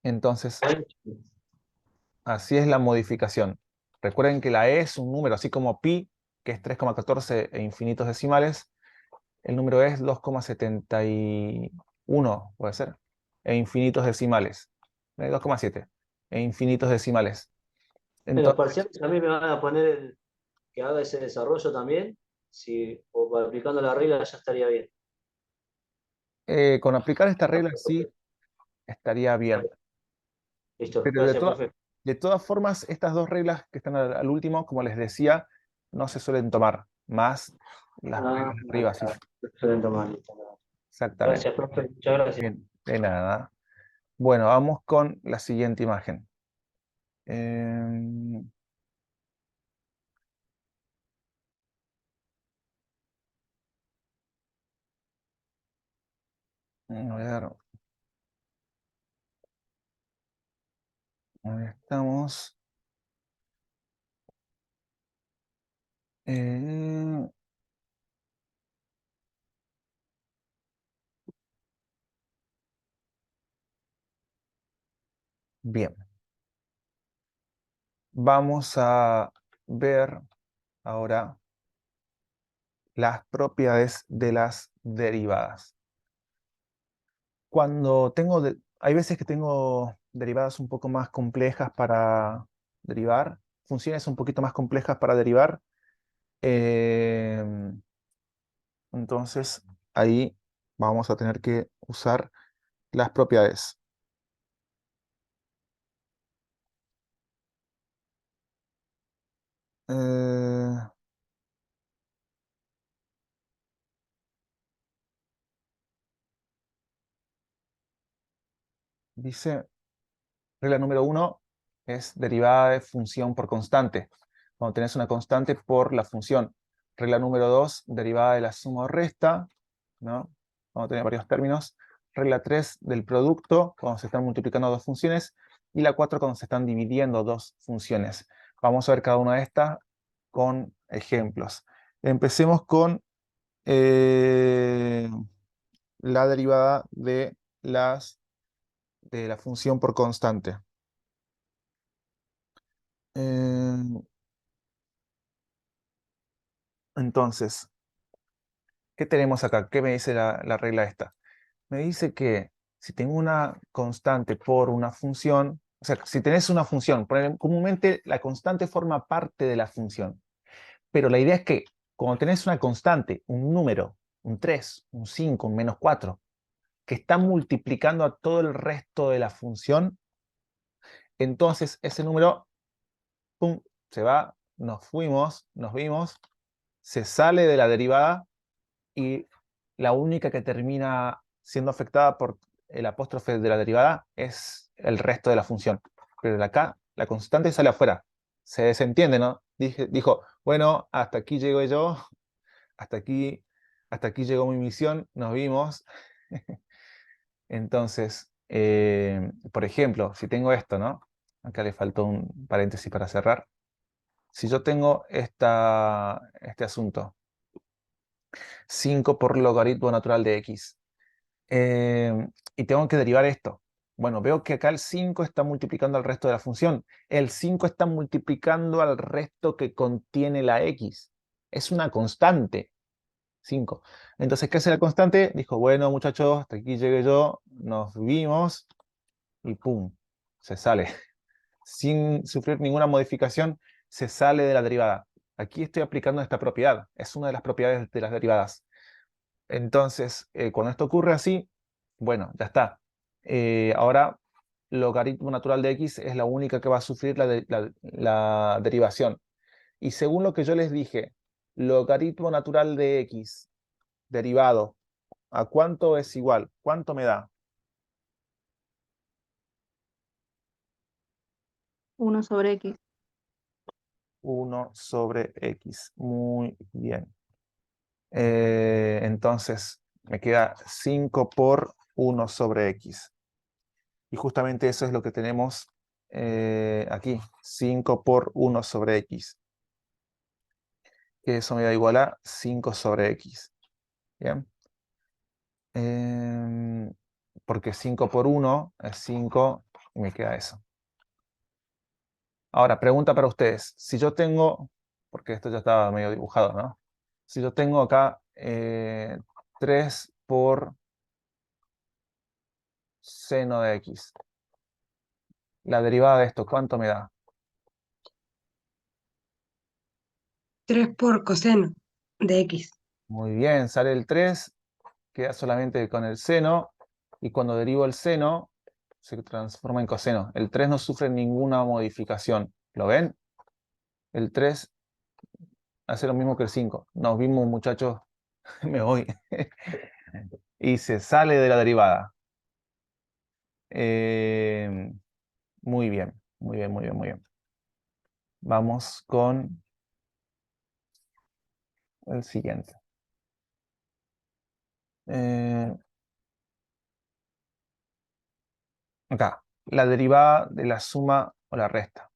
Entonces, así es la modificación. Recuerden que la E es un número, así como pi, que es 3,14 e infinitos decimales, el número E es 2,71, puede ser, e infinitos decimales. 2,7 e infinitos decimales. En los Entonces, parciales a mí me van a poner que haga ese desarrollo también, si, o aplicando la regla ya estaría bien. con aplicar esta regla sí estaría bien. Listo, Pero gracias, profe. de todas formas, estas dos reglas que están al último, como les decía, no se suelen tomar. Más las reglas de arriba, sí. Excelente, listo. Exactamente. Gracias, profe. Muchas gracias. Bien, de nada. Bueno, vamos con la siguiente imagen. Em, a ver, ahí estamos. Eh, bien, vamos a ver ahora las propiedades de las derivadas. Cuando hay veces que tengo derivadas un poco más complejas para derivar, funciones un poquito más complejas para derivar, eh, entonces ahí vamos a tener que usar las propiedades. Eh, dice, regla número 1 es derivada de función por constante. Cuando tenés una constante por la función. Regla número 2, derivada de la suma o resta, ¿no? Cuando tenés varios términos. Regla 3, del producto, cuando se están multiplicando dos funciones. Y la 4, cuando se están dividiendo dos funciones. Vamos a ver cada una de estas con ejemplos. Empecemos con la derivada de la función por constante. Entonces, ¿qué tenemos acá? ¿Qué me dice la regla esta? Me dice que si tengo una constante por una función, o sea, si tenés una función, comúnmente la constante forma parte de la función, pero la idea es que cuando tenés una constante, un número, un 3, un 5, un -4, que está multiplicando a todo el resto de la función, entonces ese número, pum, se va, nos fuimos, nos vimos, se sale de la derivada y la única que termina siendo afectada por el apóstrofe de la derivada es el resto de la función. Pero de acá, la constante sale afuera. Se desentiende, ¿no? Dijo, bueno, hasta aquí llego yo, hasta aquí llegó mi misión, nos vimos. Entonces, por ejemplo, si tengo esto, ¿no? Acá le faltó un paréntesis para cerrar. Si yo tengo este asunto, 5 por logaritmo natural de x, y tengo que derivar esto. Bueno, veo que acá el 5 está multiplicando al resto de la función. El 5 está multiplicando al resto que contiene la x. Es una constante, 5. Entonces, ¿qué hace la constante? Dijo, bueno, muchachos, hasta aquí llegué yo, nos vimos, y pum, se sale. Sin sufrir ninguna modificación, se sale de la derivada. Aquí estoy aplicando esta propiedad. Es una de las propiedades de las derivadas. Entonces, cuando esto ocurre así, bueno, ya está. Ahora, logaritmo natural de x es la única que va a sufrir la derivación. Y según lo que yo les dije, logaritmo natural de x derivado, ¿a cuánto es igual? ¿Cuánto me da? 1 sobre X. 1 sobre x. Muy bien. Entonces, Me queda 5 por 1 sobre x. Y justamente eso es lo que tenemos aquí. 5 por 1 sobre x. Que eso me da igual a 5 sobre x. ¿Bien? Porque 5 por 1 es 5 y me queda eso. Ahora, pregunta para ustedes. Si yo tengo, porque esto ya estaba medio dibujado, ¿no? Si yo tengo acá 3 por seno de x, la derivada de esto, ¿cuánto me da? 3 por coseno de x. Muy bien, sale el 3, queda solamente con el seno, y cuando derivo el seno, se transforma en coseno. El 3 no sufre ninguna modificación. ¿Lo ven? El 3 hace lo mismo que el 5. Nos vimos, muchachos, me voy. Y se sale de la derivada. Muy bien, muy bien, muy bien, muy bien. Vamos con el siguiente. Acá, la derivada de la suma o la resta.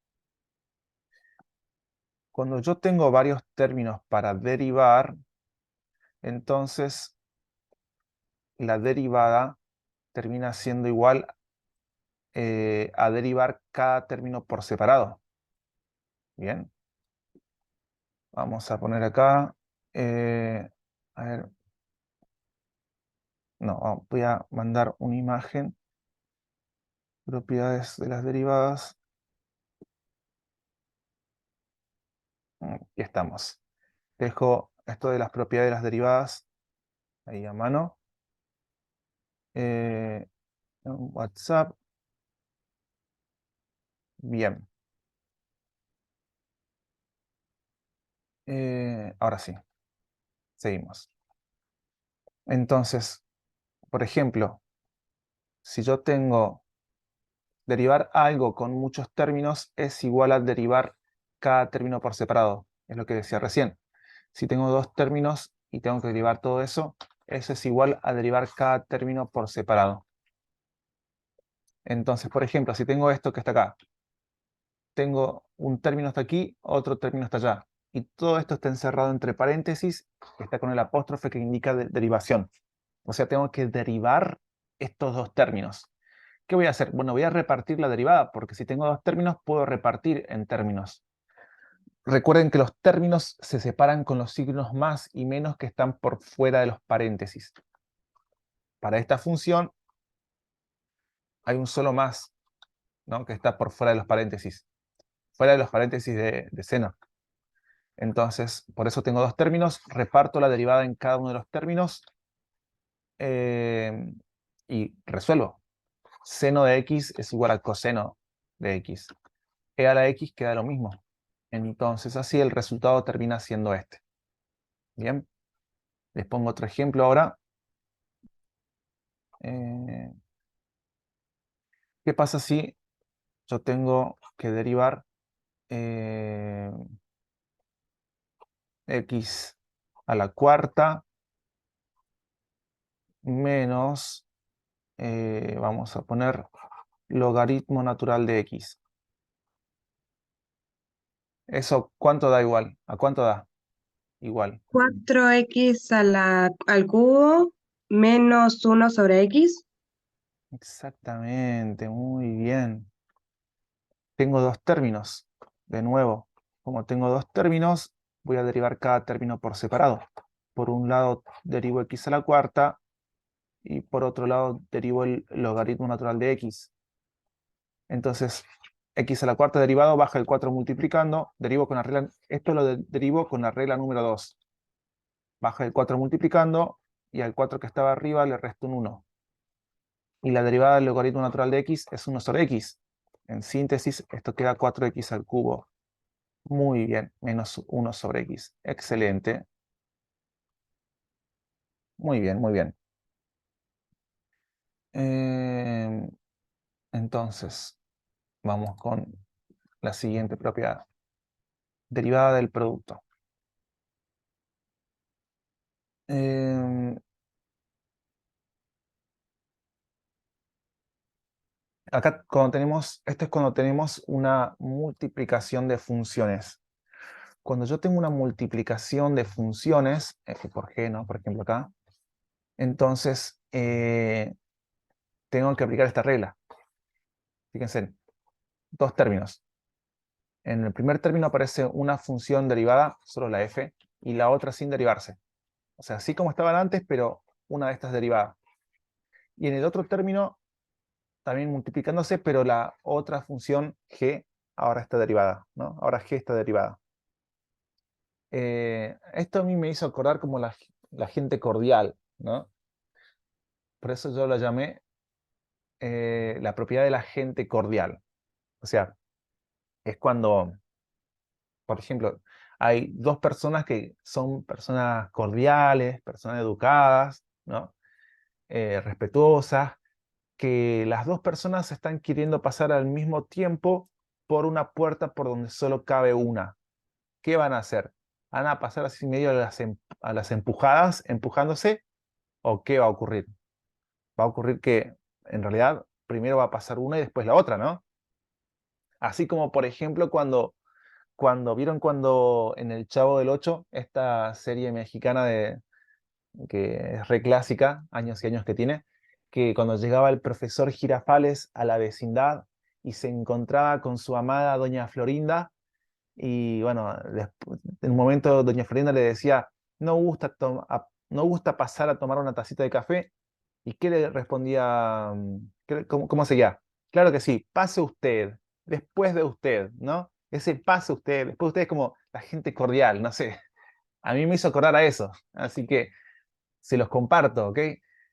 Cuando yo tengo varios términos para derivar, entonces la derivada termina siendo igual a derivar cada término por separado. Bien. Vamos a poner acá. A ver. No, voy a mandar una imagen. Propiedades de las derivadas. Aquí estamos. Dejo esto de las propiedades de las derivadas ahí a mano. En WhatsApp. Bien. Ahora sí. Seguimos. Entonces, por ejemplo, si yo tengo derivar algo con muchos términos es igual a derivar cada término por separado. Es lo que decía recién. Si tengo dos términos y tengo que derivar todo eso, eso es igual a derivar cada término por separado. Entonces, por ejemplo, si tengo esto que está acá, tengo un término hasta aquí, otro término hasta allá. Y todo esto está encerrado entre paréntesis, que está con el apóstrofe que indica derivación. O sea, tengo que derivar estos dos términos. ¿Qué voy a hacer? Bueno, voy a repartir la derivada, porque si tengo dos términos, puedo repartir en términos. Recuerden que los términos se separan con los signos más y menos que están por fuera de los paréntesis. Para esta función hay un solo más, ¿no?, que está por fuera de los paréntesis. Fuera de los paréntesis de seno. Entonces, por eso tengo dos términos, reparto la derivada en cada uno de los términos y resuelvo. Seno de x es igual a coseno de x. E a la x queda lo mismo. Entonces, así el resultado termina siendo este. Bien. Les pongo otro ejemplo ahora. ¿Qué pasa si yo tengo que derivar x a la cuarta menos, vamos a poner, logaritmo natural de x? ¿Eso cuánto da igual? ¿A cuánto da? Igual. 4x al cubo menos 1 sobre x. Exactamente, muy bien. Tengo dos términos. De nuevo, como tengo dos términos, voy a derivar cada término por separado. Por un lado derivo x a la cuarta y por otro lado derivo el logaritmo natural de x. Entonces, x a la cuarta derivado baja el 4 multiplicando, derivo con la regla, esto lo derivo con la regla número 2. Baja el 4 multiplicando y al 4 que estaba arriba le resto un 1. Y la derivada del logaritmo natural de x es 1 sobre x. En síntesis, esto queda 4x al cubo. Muy bien, menos 1 sobre x. Excelente. Muy bien, muy bien. Entonces, vamos con la siguiente propiedad. Derivada del producto. Acá cuando tenemos, esto es cuando tenemos una multiplicación de funciones. Cuando yo tengo una multiplicación de funciones, f por g, ¿no? Por ejemplo acá, entonces tengo que aplicar esta regla. Fíjense, dos términos. En el primer término aparece una función derivada, solo la f, y la otra sin derivarse. O sea, así como estaban antes, pero una de estas derivada. Y en el otro término, también multiplicándose, pero la otra función g ahora está derivada, ¿no? Ahora g está derivada. Esto a mí me hizo acordar como la gente cordial, ¿no? Por eso yo la llamé la propiedad de la gente cordial. O sea, es cuando, por ejemplo, hay dos personas que son personas cordiales, personas educadas, ¿no? Respetuosas, que las dos personas están queriendo pasar al mismo tiempo por una puerta por donde solo cabe una. ¿Qué van a hacer? ¿Van a pasar así medio a las empujadas, empujándose? ¿O qué va a ocurrir? Va a ocurrir que en realidad primero va a pasar una y después la otra, ¿no? Así como, por ejemplo, cuando vieron cuando en El Chavo del Ocho, esta serie mexicana que es re clásica, años y años que tiene, que cuando llegaba el profesor Girafales a la vecindad y se encontraba con su amada doña Florinda, y bueno, en un momento doña Florinda le decía, no gusta pasar a tomar una tacita de café, ¿y qué le respondía? ¿Cómo seguía? Claro que sí, pase usted, después de usted, ¿no? Ese pase usted, después de usted es como la gente cordial, no sé. A mí me hizo acordar a eso, así que se los comparto, ¿ok?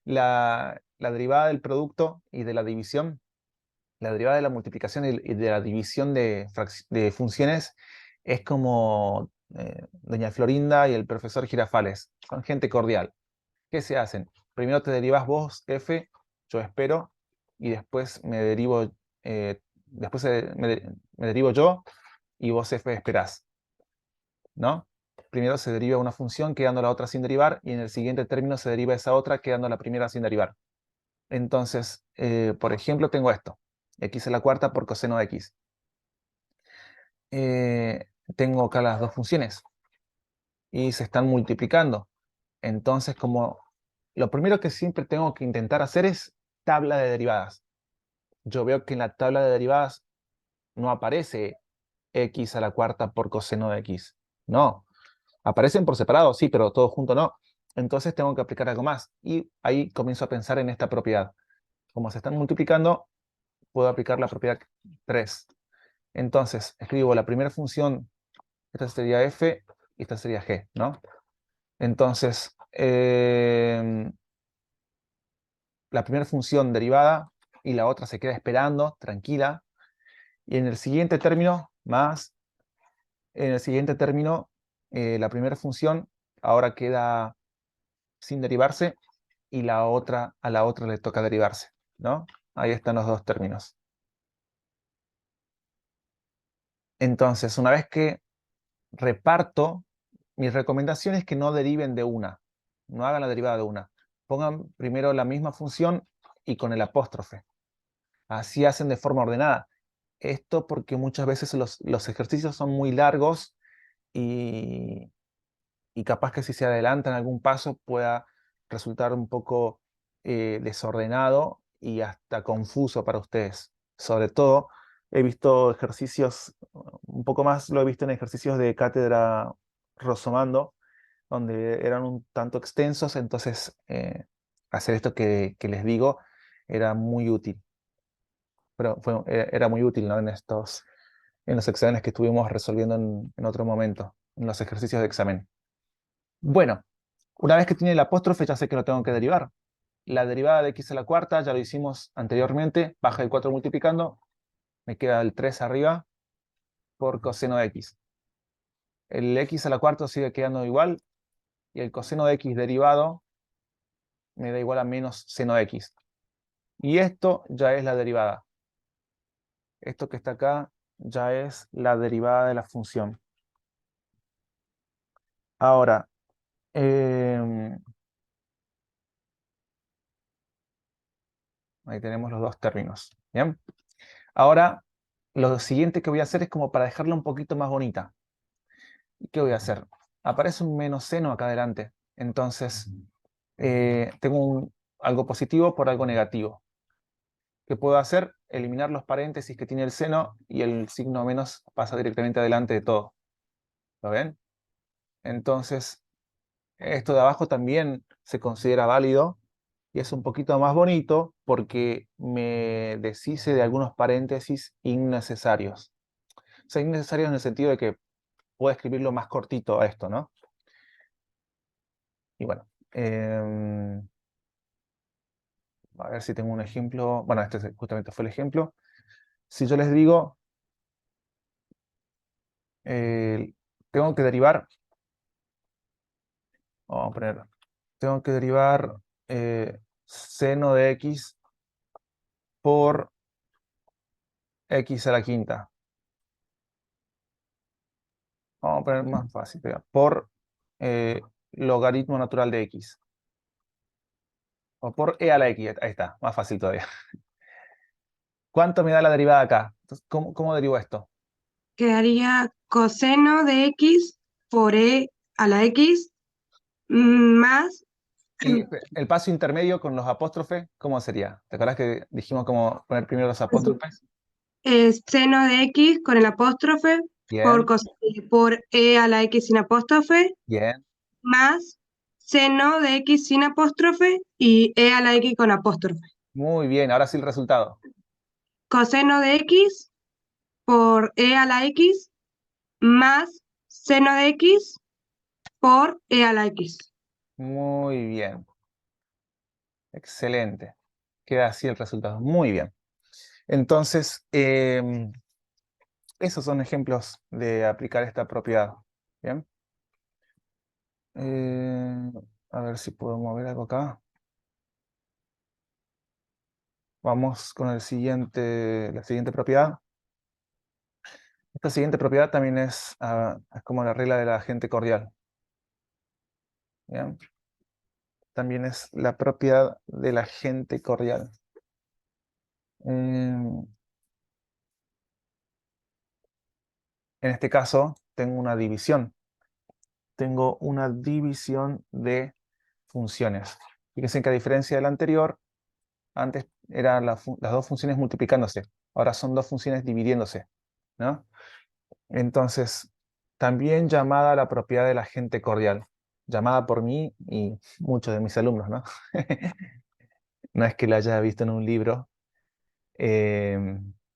La derivada del producto y de la división, la derivada de la multiplicación y de la división de funciones es como doña Florinda y el profesor Girafales, son gente cordial. ¿Qué se hacen? Primero te derivas vos, f, yo espero, y después me derivo, después me derivo yo y vos, f, esperás, ¿no? Primero se deriva una función quedando la otra sin derivar, y en el siguiente término se deriva esa otra quedando la primera sin derivar. Entonces, por ejemplo, tengo esto, x a la cuarta por coseno de x. Tengo acá las dos funciones y se están multiplicando. Entonces, como lo primero que siempre tengo que intentar hacer es tabla de derivadas. Yo veo que en la tabla de derivadas no aparece x a la cuarta por coseno de x. No, aparecen por separado, sí, pero todo junto no. Entonces tengo que aplicar algo más. Y ahí comienzo a pensar en esta propiedad. Como se están multiplicando, puedo aplicar la propiedad 3. Entonces, escribo la primera función, esta sería f y esta sería g, ¿no? Entonces, la primera función derivada y la otra se queda esperando, tranquila. Y en el siguiente término, en el siguiente término, la primera función ahora queda sin derivarse y a la otra le toca derivarse, ¿no? Ahí están los dos términos. Entonces, una vez que reparto, mi recomendación es que no deriven de una, no hagan la derivada de una. Pongan primero la misma función y con el apóstrofe. Así hacen de forma ordenada. Esto porque muchas veces los ejercicios son muy largos y, y capaz que si se adelantan algún paso pueda resultar un poco desordenado y hasta confuso para ustedes. Sobre todo, he visto ejercicios, un poco más lo he visto en ejercicios de cátedra Rosomando, donde eran un tanto extensos, entonces hacer esto que les digo era muy útil. Pero era muy útil, ¿no? En los exámenes que estuvimos resolviendo en otro momento, en los ejercicios de examen. Bueno, una vez que tiene el apóstrofe, ya sé que lo tengo que derivar. La derivada de x a la cuarta, ya lo hicimos anteriormente, baja el 4 multiplicando, me queda el 3 arriba por coseno de x. El x a la cuarta sigue quedando igual, y el coseno de x derivado me da igual a menos seno de x. Y esto ya es la derivada. Esto que está acá ya es la derivada de la función. Ahora, eh, Ahí tenemos los dos términos. ¿Bien? Ahora, lo siguiente que voy a hacer es como para dejarla un poquito más bonita. ¿Y qué voy a hacer? Aparece un menos seno acá adelante. Entonces, tengo algo positivo por algo negativo. ¿Qué puedo hacer? Eliminar los paréntesis que tiene el seno y el signo menos pasa directamente adelante de todo. ¿Lo ven? Entonces, esto de abajo también se considera válido y es un poquito más bonito porque me deshice de algunos paréntesis innecesarios. O sea, innecesarios en el sentido de que puedo escribirlo más cortito a esto, ¿no? Y bueno, a ver si tengo un ejemplo. Bueno, justamente fue el ejemplo. Si yo les digo, tengo que derivar, vamos a poner, tengo que derivar seno de x por x a la quinta. Vamos a poner más fácil, por logaritmo natural de x. O por e a la x, ahí está, más fácil todavía. ¿Cuánto me da la derivada acá? Entonces, ¿cómo derivo esto? Quedaría coseno de x por e a la x más Y el paso intermedio con los apóstrofes, ¿cómo sería? ¿Te acuerdas que dijimos cómo poner primero los apóstrofes? seno de x con el apóstrofe Bien, por e a la x sin apóstrofe bien, más seno de x sin apóstrofe y e a la x con apóstrofe. muy bien. Ahora sí el resultado. Coseno de x por e a la x más seno de x por e a la x. Muy bien. Excelente. Queda así el resultado. Muy bien. Entonces, esos son ejemplos de aplicar esta propiedad. Bien. Eh, a ver si puedo mover algo acá. Vamos con la siguiente propiedad. Esta siguiente propiedad también es como la regla del agente cordial. ¿Bien? También es la propiedad del agente cordial. En este caso, tengo una división. Tengo una división de funciones. Fíjense que a diferencia del anterior, antes eran las dos funciones multiplicándose. Ahora son dos funciones dividiéndose, ¿no? Entonces, también llamada la propiedad del agente cordial. Llamada por mí y muchos de mis alumnos, ¿no? No es que la haya visto en un libro,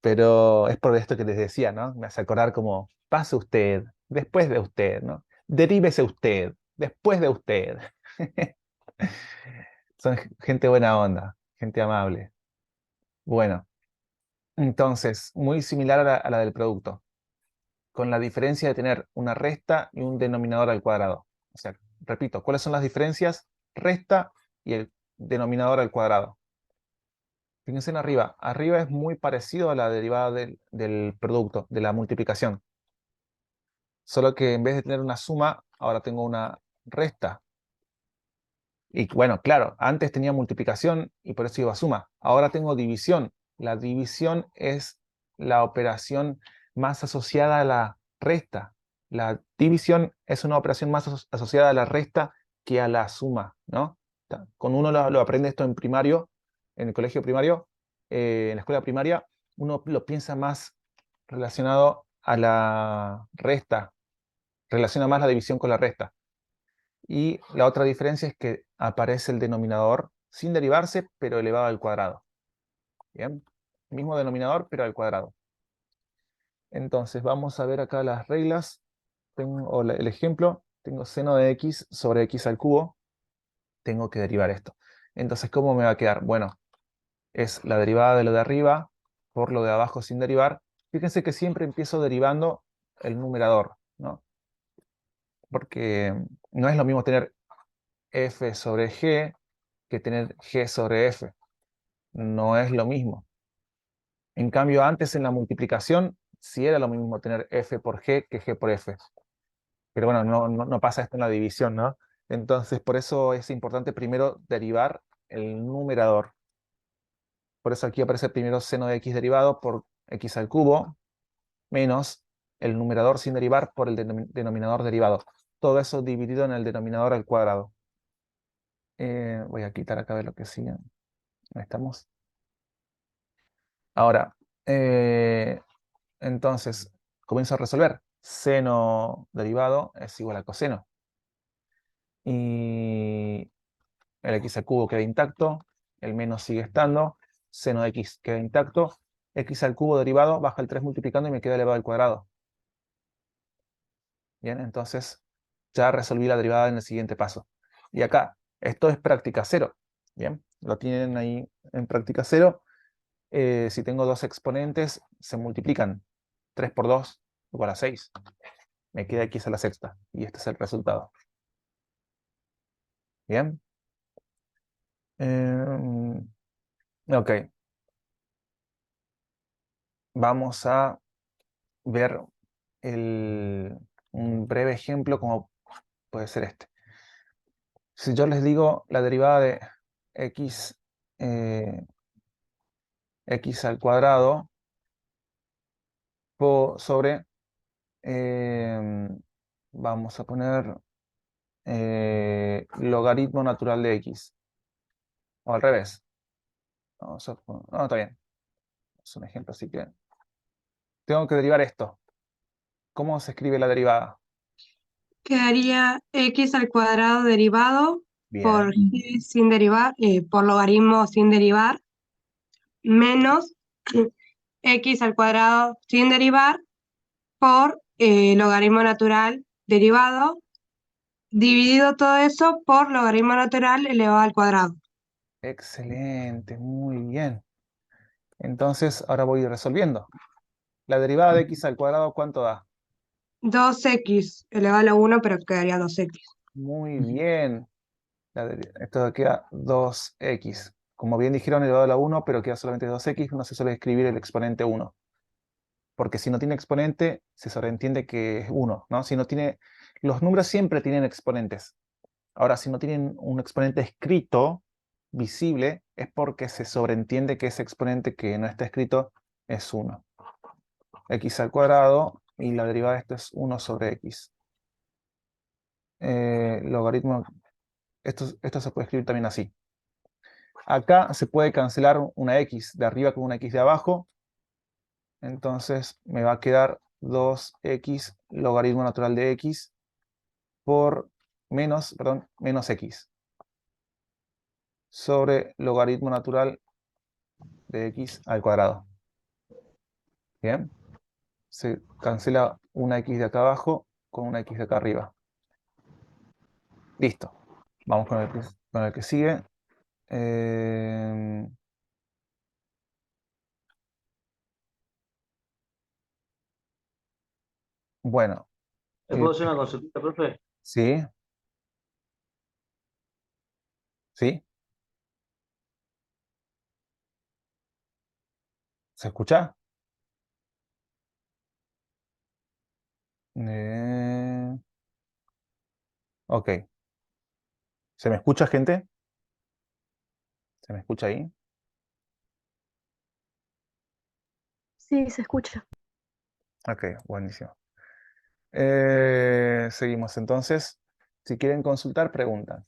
pero es por esto que les decía, ¿no? Me hace acordar como, pase usted, después de usted, ¿no? Derívese usted, después de usted. Son gente buena onda, gente amable. Bueno, entonces, muy similar a la del producto, con la diferencia de tener una resta y un denominador al cuadrado. O sea, repito, ¿cuáles son las diferencias? Resta y el denominador al cuadrado. Fíjense en arriba. Arriba es muy parecido a la derivada del producto, de la multiplicación. Solo que en vez de tener una suma, ahora tengo una resta. Y bueno, claro, antes tenía multiplicación y por eso iba a suma. Ahora tengo división. La división es la operación más asociada a la resta. La división es una operación más asociada a la resta que a la suma, ¿no? Con uno lo aprende esto en primario, en el colegio primario, en la escuela primaria, uno lo piensa más relacionado a la resta, relaciona más la división con la resta. Y la otra diferencia es que aparece el denominador sin derivarse, pero elevado al cuadrado. ¿Bien? Mismo denominador, pero al cuadrado. Entonces, vamos a ver acá las reglas. Tengo el ejemplo. Tengo seno de x sobre x al cubo. Tengo que derivar esto. Entonces, ¿cómo me va a quedar? Bueno, es la derivada de lo de arriba por lo de abajo sin derivar. Fíjense que siempre empiezo derivando el numerador, ¿no? Porque no es lo mismo tener f sobre g que tener g sobre f. No es lo mismo. En cambio, antes en la multiplicación, sí era lo mismo tener f por g que g por f. Pero bueno, no pasa esto en la división, ¿no? Entonces, por eso es importante primero derivar el numerador. por eso aquí aparece primero seno de x derivado por x al cubo, menos el numerador sin derivar por el denominador derivado. Todo eso dividido en el denominador al cuadrado. Voy a quitar acá de lo que sigue. Ahí estamos. Ahora, entonces, comienzo a resolver. Seno derivado es igual a coseno. Y el x al cubo queda intacto, el menos sigue estando, seno de x queda intacto, x al cubo derivado baja el 3 multiplicando y me queda elevado al cuadrado. Bien, entonces ya resolví la derivada en el siguiente paso. Y acá, esto es práctica cero. Bien, lo tienen ahí en práctica cero. Si tengo dos exponentes, se multiplican. 3 por 2 igual a 6. Me queda x a la sexta. Y este es el resultado. Bien. Ok. Vamos a ver un breve ejemplo como puede ser este. Si yo les digo la derivada de x, x al cuadrado sobre, vamos a poner logaritmo natural de x. O al revés. No, está bien. Es un ejemplo, así que tengo que derivar esto. ¿Cómo se escribe la derivada? Quedaría x al cuadrado derivado por Bien. g sin derivar, por logaritmo sin derivar, menos x al cuadrado sin derivar por logaritmo natural derivado, dividido todo eso por logaritmo natural elevado al cuadrado. Excelente, muy bien. Entonces, ahora voy resolviendo. La derivada de x al cuadrado, ¿cuánto da? 2x elevado a la 1, pero quedaría 2x. Muy bien. Esto queda 2x. Como bien dijeron, elevado a la 1, pero queda solamente 2x, no se suele escribir el exponente 1. Porque si no tiene exponente, se sobreentiende que es 1, ¿no? Si no tiene... Los números siempre tienen exponentes. Ahora, si no tienen un exponente escrito, visible, es porque se sobreentiende que ese exponente que no está escrito es 1. X al cuadrado, y la derivada de esto es 1 sobre x. Logaritmo... Esto se puede escribir también así. Acá se puede cancelar una x de arriba con una x de abajo. Entonces me va a quedar 2x logaritmo natural de x por menos x sobre logaritmo natural de x al cuadrado. Bien. Se cancela una x de acá abajo con una x de acá arriba. Listo. Vamos con el que sigue. Bueno, ¿Le puedo hacer una consulta, profe? sí, sí. ¿Se escucha? Ok. ¿Se me escucha, gente? ¿Se me escucha ahí? Sí, se escucha. Ok, buenísimo. Seguimos entonces. Si quieren consultar, preguntan.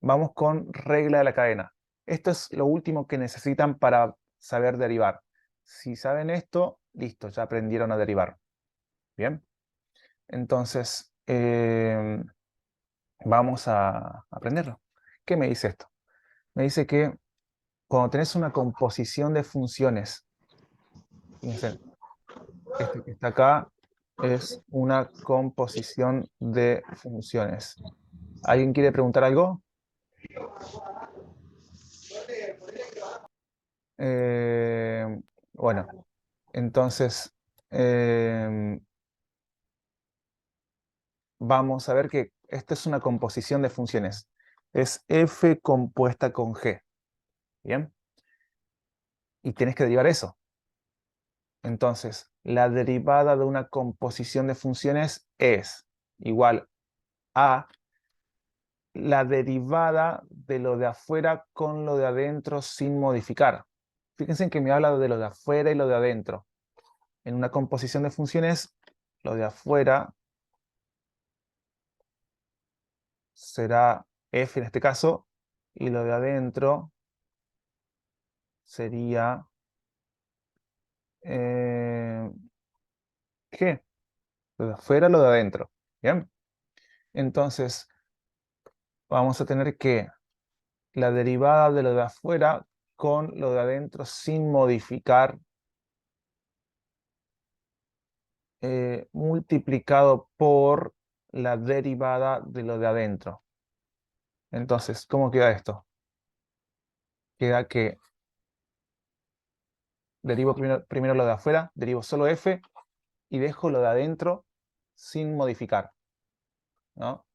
Vamos con regla de la cadena. Esto es lo último que necesitan para saber derivar. Si saben esto, listo, ya aprendieron a derivar. Bien. Entonces, vamos a aprenderlo. ¿Qué me dice esto? Me dice que cuando tenés una composición de funciones, fíjense, este que está acá es una composición de funciones. ¿Alguien quiere preguntar algo? Bueno, entonces vamos a ver que esta es una composición de funciones. Es f compuesta con g. ¿Bien? Y tienes que derivar eso. Entonces, la derivada de una composición de funciones es igual a la derivada de lo de afuera con lo de adentro sin modificar. Fíjense que me habla de lo de afuera y lo de adentro. En una composición de funciones, lo de afuera será f en este caso, y lo de adentro sería g. Lo de afuera, lo de adentro. ¿Bien? Entonces, vamos a tener que la derivada de lo de afuera con lo de adentro sin modificar multiplicado por la derivada de lo de adentro. Entonces, ¿cómo queda esto? Queda que derivo primero lo de afuera, derivo solo f y dejo lo de adentro sin modificar, ¿no?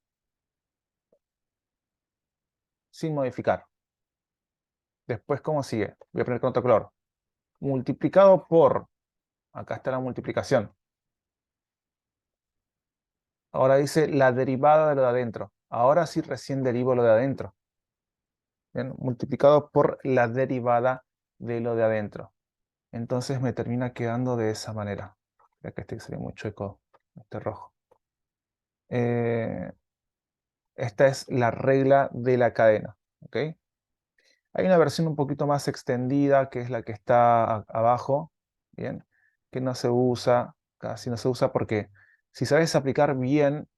Sin modificar. Después, ¿cómo sigue? Voy a poner con otro color. Multiplicado por, acá está la multiplicación. Ahora dice la derivada de lo de adentro. Ahora sí recién derivo lo de adentro. ¿Bien? Multiplicado por la derivada de lo de adentro. Entonces me termina quedando de esa manera. Ya que este sería muy chueco, este rojo. Esta es la regla de la cadena. ¿Ok? Hay una versión un poquito más extendida, que es la que está abajo. ¿Bien? Que no se usa, casi no se usa porque si sabes aplicar bien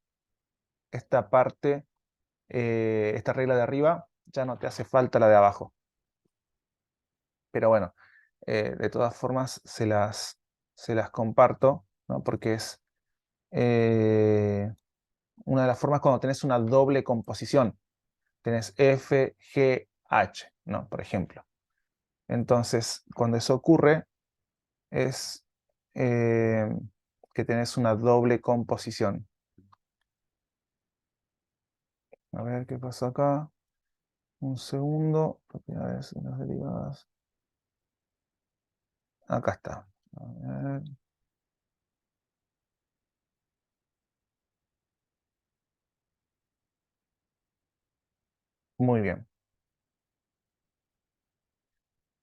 esta parte, esta regla de arriba, ya no te hace falta la de abajo. Pero bueno, de todas formas se las comparto, ¿no? Porque es una de las formas cuando tenés una doble composición. Tenés F, G, H, ¿no? Por ejemplo. Entonces, cuando eso ocurre, es que tenés una doble composición. A ver qué pasó acá. Un segundo. Propiedades de las derivadas. Acá está. A ver. Muy bien.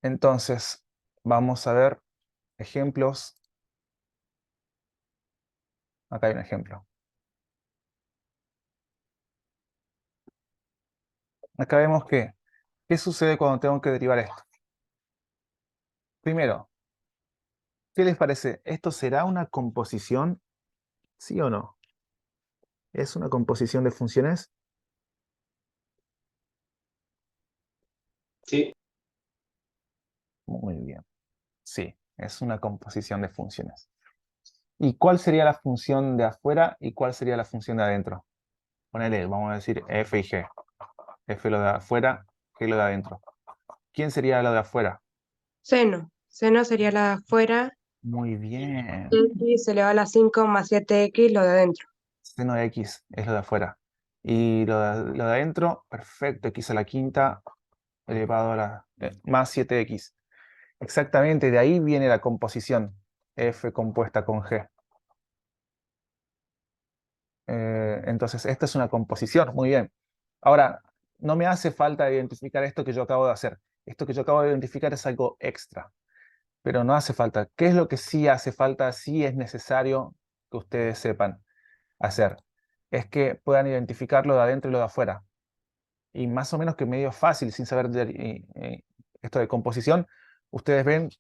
Entonces, vamos a ver ejemplos. Acá hay un ejemplo. Acá vemos que, ¿qué sucede cuando tengo que derivar esto? Primero, ¿qué les parece? ¿Esto será una composición? ¿Sí o no? ¿Es una composición de funciones? Sí. Muy bien. Sí, es una composición de funciones. ¿Y cuál sería la función de afuera y cuál sería la función de adentro? Ponele, vamos a decir f y g. F lo de afuera, g lo de adentro. ¿Quién sería lo de afuera? Seno. Seno sería la de afuera. Muy bien. X elevado a la 5 más 7x, lo de adentro. Seno de x es lo de afuera. Y lo de adentro, perfecto, x a la quinta elevado a la más 7x. Exactamente, de ahí viene la composición f compuesta con g. Entonces, esta es una composición, muy bien. Ahora, no me hace falta identificar esto que yo acabo de hacer. Esto que yo acabo de identificar es algo extra, pero no hace falta. ¿Qué es lo que sí hace falta, sí es necesario que ustedes sepan hacer? Es que puedan identificar lo de adentro y lo de afuera. Y más o menos que medio fácil, sin saber esto de composición, ustedes ven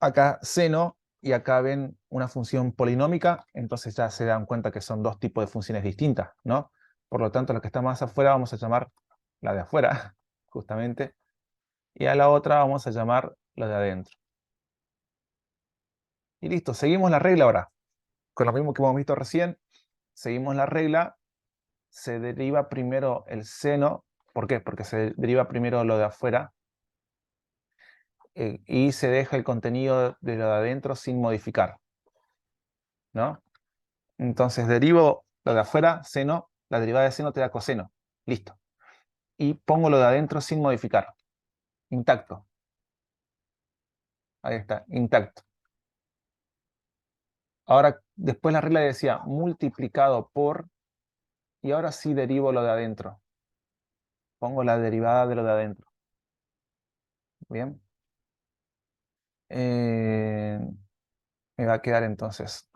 acá seno y acá ven una función polinómica, entonces ya se dan cuenta que son dos tipos de funciones distintas, ¿no? Por lo tanto, la que está más afuera vamos a llamar la de afuera, justamente, y a la otra vamos a llamar la de adentro. Y listo, seguimos la regla ahora. Con lo mismo que hemos visto recién, seguimos la regla, se deriva primero el seno. ¿Por qué? Porque se deriva primero lo de afuera y se deja el contenido de lo de adentro sin modificar, ¿no? Entonces derivo lo de afuera, seno, la derivada de seno te da coseno. Listo. Y pongo lo de adentro sin modificar. Intacto. Ahí está, intacto. Ahora, después la regla decía multiplicado por, y ahora sí derivo lo de adentro. pongo la derivada de lo de adentro. Bien. Me va a quedar entonces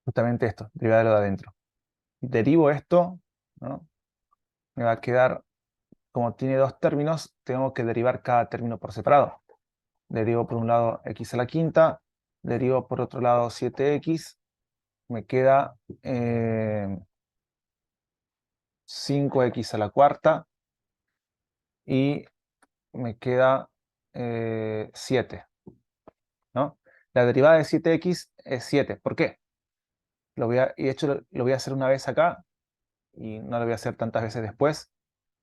justamente esto, derivada de lo de adentro. Derivo esto, ¿no? Me va a quedar, como tiene dos términos, tengo que derivar cada término por separado. Derivo por un lado x a la quinta, derivo por otro lado 7x, me queda 5x a la cuarta y me queda 7, ¿no? La derivada de 7x es 7. ¿Por qué? Y de hecho lo voy a hacer una vez acá y no lo voy a hacer tantas veces después,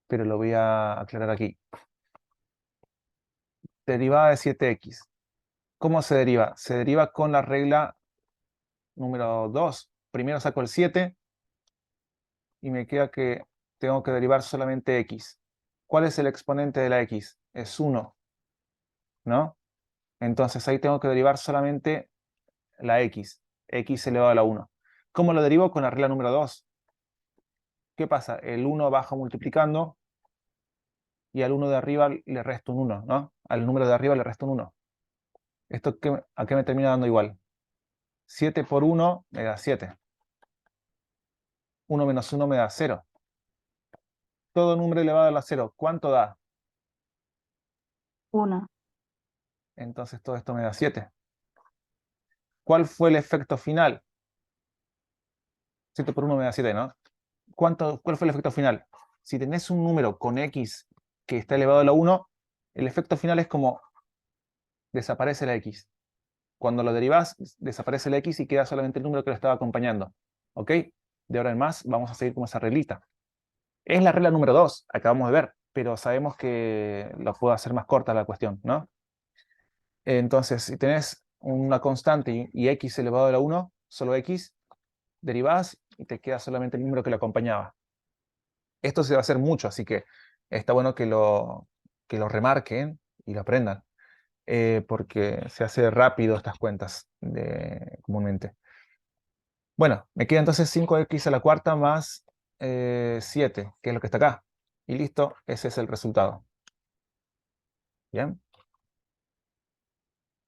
pero lo voy a aclarar aquí. Derivada de 7x. ¿Cómo se deriva? Se deriva con la regla número 2. Primero saco el 7 y me queda que tengo que derivar solamente x. ¿Cuál es el exponente de la x? Es 1, ¿no? Entonces ahí tengo que derivar solamente la x elevado a la 1. ¿Cómo lo derivo? Con la regla número 2. ¿Qué pasa? El 1 baja multiplicando y al 1 de arriba le resto un 1, ¿no? Al número de arriba le resto un 1. ¿Esto a qué me termina dando igual? 7 por 1 me da 7. 1 menos 1 me da 0. Todo número elevado a la 0, ¿cuánto da? 1. Entonces todo esto me da 7. ¿Cuál fue el efecto final? 7 por 1 me da 7, ¿no? ¿Cuál fue el efecto final? Si tenés un número con x que está elevado a la 1, el efecto final es como desaparece la x. Cuando lo derivás, desaparece la x y queda solamente el número que lo estaba acompañando. ¿Ok? De ahora en más vamos a seguir con esa reglita. Es la regla número 2, acabamos de ver, pero sabemos que lo puedo hacer más corta la cuestión, ¿no? Entonces, si tenés una constante y x elevado a la 1, solo x, derivás y te queda solamente el número que lo acompañaba. Esto se va a hacer mucho, así que está bueno que lo remarquen y lo aprendan, porque se hace rápido estas cuentas comúnmente. Bueno, me queda entonces 5x a la cuarta más 7, que es lo que está acá. Y listo, ese es el resultado. Bien.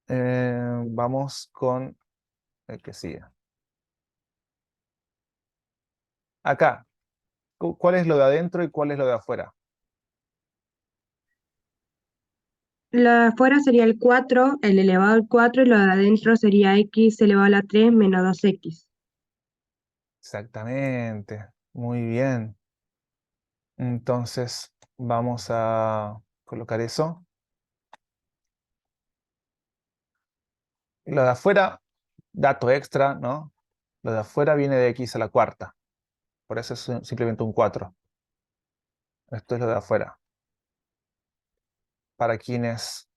Vamos con el que sigue. Acá, ¿cuál es lo de adentro y cuál es lo de afuera? Lo de afuera sería el 4, el elevado al 4, y lo de adentro sería x elevado a la 3 menos 2x. Exactamente. Muy bien. Entonces, vamos a colocar eso. Lo de afuera, dato extra, ¿no? Lo de afuera viene de x a la cuarta. Por eso es simplemente un 4. Esto es lo de afuera. Para quienes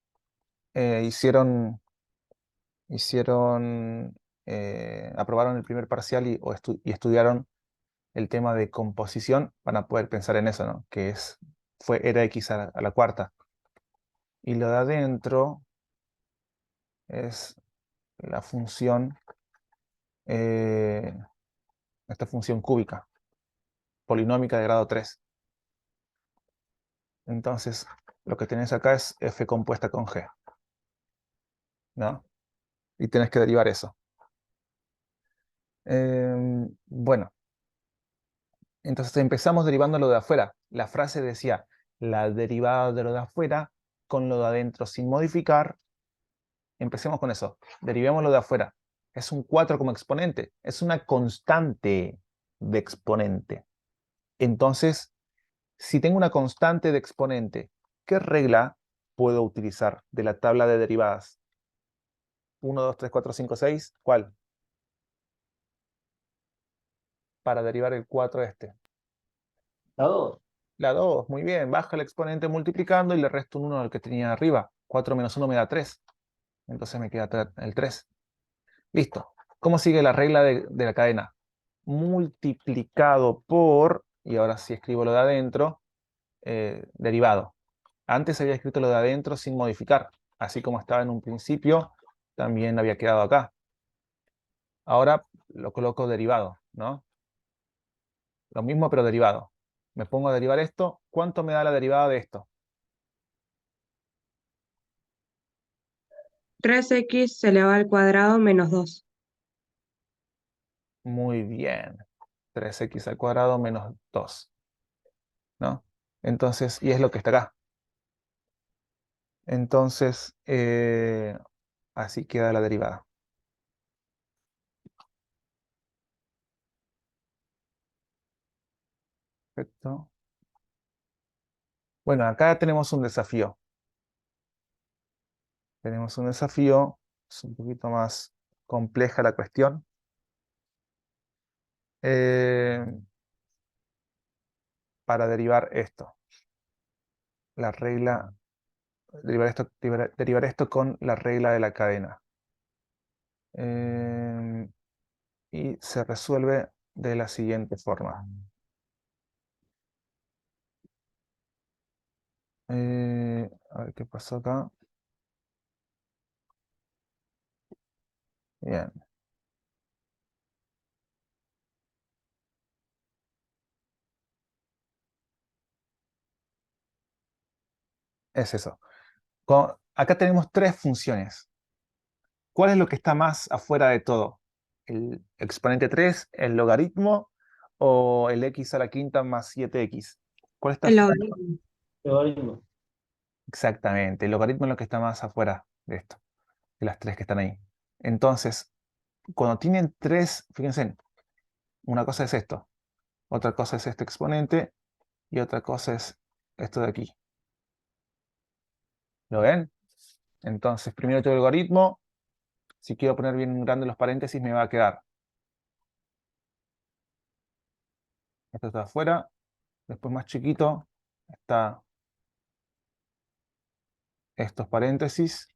aprobaron el primer parcial y estudiaron el tema de composición, van a poder pensar en eso, ¿no? Que era x a la cuarta. Y lo de adentro es la función, esta función cúbica, polinómica de grado 3. Entonces, lo que tenés acá es f compuesta con g, ¿no? Y tenés que derivar eso. Bueno, entonces empezamos derivando lo de afuera. La frase decía, la derivada de lo de afuera con lo de adentro sin modificar. Empecemos con eso. Derivemos lo de afuera. Es un 4 como exponente. Es una constante de exponente. Entonces, si tengo una constante de exponente, ¿qué regla puedo utilizar de la tabla de derivadas? 1, 2, 3, 4, 5, 6. ¿Cuál? Para derivar el 4 este. La 2. La 2, muy bien. Baja el exponente multiplicando y le resto un 1 al que tenía arriba. 4 menos 1 me da 3. Entonces me queda el 3. Listo. ¿Cómo sigue la regla de la cadena? Multiplicado por, y ahora sí escribo lo de adentro, derivado. Antes había escrito lo de adentro sin modificar. Así como estaba en un principio, también había quedado acá. Ahora lo coloco derivado, ¿no? Lo mismo pero derivado. Me pongo a derivar esto. ¿Cuánto me da la derivada de esto? 3x elevado al cuadrado menos 2. Muy bien. 3x al cuadrado menos 2. ¿No? Entonces, y es lo que está acá. Entonces, así queda la derivada. Perfecto. Bueno, acá tenemos un desafío. Tenemos un desafío. Es un poquito más compleja la cuestión. Eh, para derivar esto. La regla, derivar esto con la regla de la cadena. Y se resuelve de la siguiente forma. A ver qué pasó acá. Bien. Es eso. Acá tenemos tres funciones. ¿Cuál es lo que está más afuera de todo? ¿El exponente 3, el logaritmo o el x a la quinta más 7x? ¿Cuál está El afuera? logaritmo. Logaritmo. Exactamente, el logaritmo es lo que está más afuera de esto, de las tres que están ahí. Entonces, cuando tienen tres, fíjense, una cosa es esto, otra cosa es este exponente y otra cosa es esto de aquí. ¿Lo ven? Entonces, primero tengo el logaritmo. Si quiero poner bien grande los paréntesis, me va a quedar. Esto está afuera. Después más chiquito está estos paréntesis.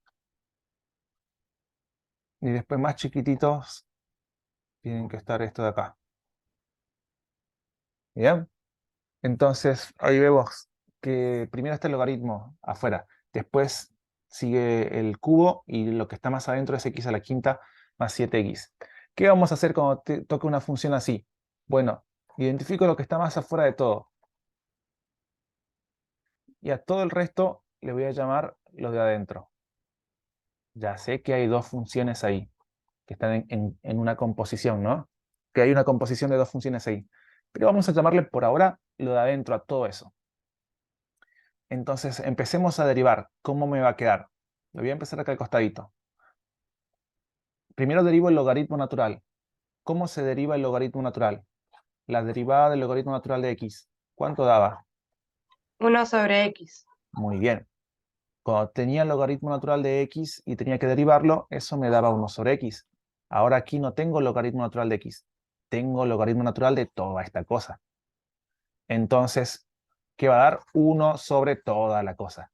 Y después más chiquititos tienen que estar esto de acá. ¿Bien? Entonces, ahí vemos que primero está el logaritmo afuera. Después sigue el cubo y lo que está más adentro es x a la quinta más 7x. ¿Qué vamos a hacer cuando toque una función así? Bueno, identifico lo que está más afuera de todo. Y a todo el resto le voy a llamar lo de adentro. Ya sé que hay dos funciones ahí, que están en una composición, ¿no? Que hay una composición de dos funciones ahí. Pero vamos a llamarle por ahora lo de adentro a todo eso. Entonces, empecemos a derivar. ¿Cómo me va a quedar? Lo voy a empezar acá al costadito. Primero derivo el logaritmo natural. ¿Cómo se deriva el logaritmo natural? La derivada del logaritmo natural de x. ¿Cuánto daba? 1 sobre x. Muy bien. Cuando tenía el logaritmo natural de x y tenía que derivarlo, eso me daba 1 sobre x. Ahora aquí no tengo logaritmo natural de x. Tengo logaritmo natural de toda esta cosa. Entonces, ¿qué va a dar? 1 sobre toda la cosa.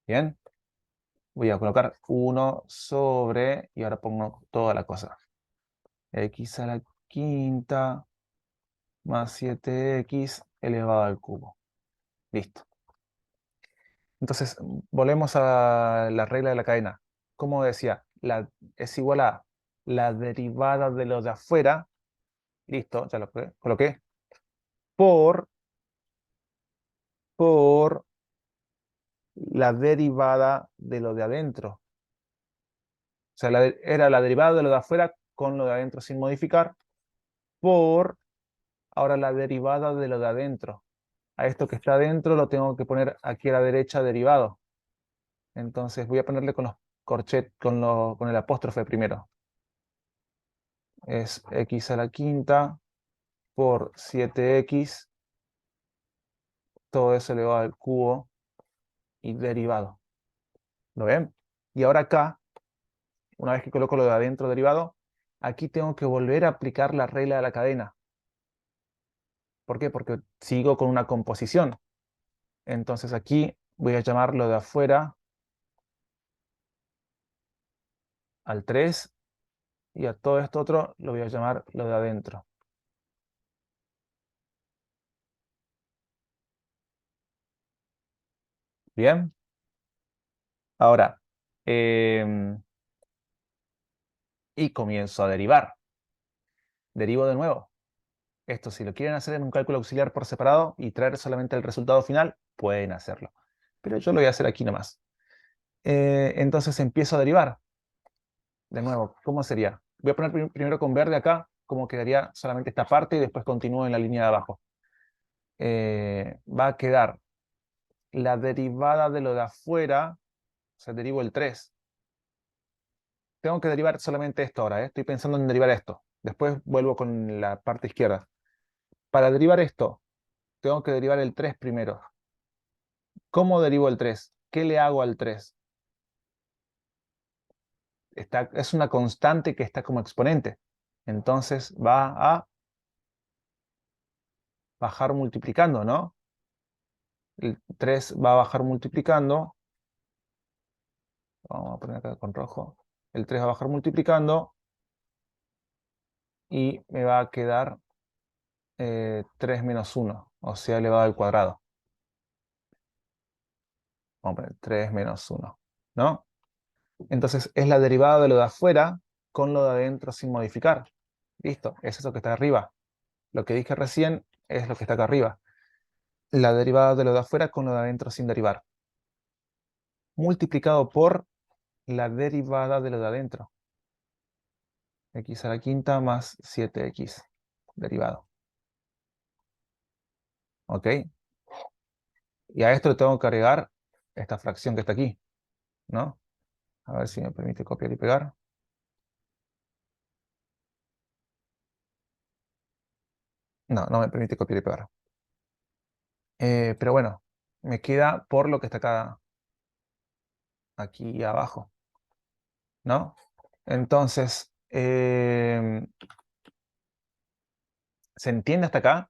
¿Bien? Voy a colocar 1 sobre, y ahora pongo toda la cosa. X a la quinta más 7x elevado al cubo. Listo. Entonces, volvemos a la regla de la cadena. Como decía, es igual a la derivada de lo de afuera, listo, ya lo coloqué, por la derivada de lo de adentro. O sea, era la derivada de lo de afuera con lo de adentro sin modificar, por ahora la derivada de lo de adentro. A esto que está adentro lo tengo que poner aquí a la derecha derivado. Entonces voy a ponerle con los con el apóstrofe primero. Es x a la quinta por 7x, todo eso elevado al cubo y derivado. ¿Lo ven? Y ahora acá, una vez que coloco lo de adentro derivado, aquí tengo que volver a aplicar la regla de la cadena. ¿Por qué? Porque sigo con una composición. Entonces aquí voy a llamar lo de afuera al 3 y a todo esto otro lo voy a llamar lo de adentro. ¿Bien? Ahora, y comienzo a derivar. Derivo de nuevo. Esto, si lo quieren hacer en un cálculo auxiliar por separado y traer solamente el resultado final, pueden hacerlo. Pero yo lo voy a hacer aquí nomás. Entonces empiezo a derivar. De nuevo, ¿cómo sería? Voy a poner primero con verde acá, cómo quedaría solamente esta parte y después continúo en la línea de abajo. Va a quedar la derivada de lo de afuera, o sea, derivo el 3. Tengo que derivar solamente esto ahora, ¿eh? Estoy pensando en derivar esto. Después vuelvo con la parte izquierda. Para derivar esto, tengo que derivar el 3 primero. ¿Cómo derivo el 3? ¿Qué le hago al 3? Es una constante que está como exponente. Entonces va a bajar multiplicando, ¿no? El 3 va a bajar multiplicando. Vamos a poner acá con rojo. El 3 va a bajar multiplicando. Y me va a quedar 3 menos 1. O sea, elevado al cuadrado. Vamos a poner 3 menos 1. ¿No? Entonces es la derivada de lo de afuera con lo de adentro sin modificar. Listo, es eso que está arriba. Lo que dije recién es lo que está acá arriba. La derivada de lo de afuera con lo de adentro sin derivar. Multiplicado por la derivada de lo de adentro. X a la quinta más 7x derivado. ¿Ok? Y a esto le tengo que agregar esta fracción que está aquí, ¿no? A ver si me permite copiar y pegar. No, no me permite copiar y pegar. Pero bueno, me queda por lo que está acá, aquí abajo, ¿no? Entonces, ¿se entiende hasta acá?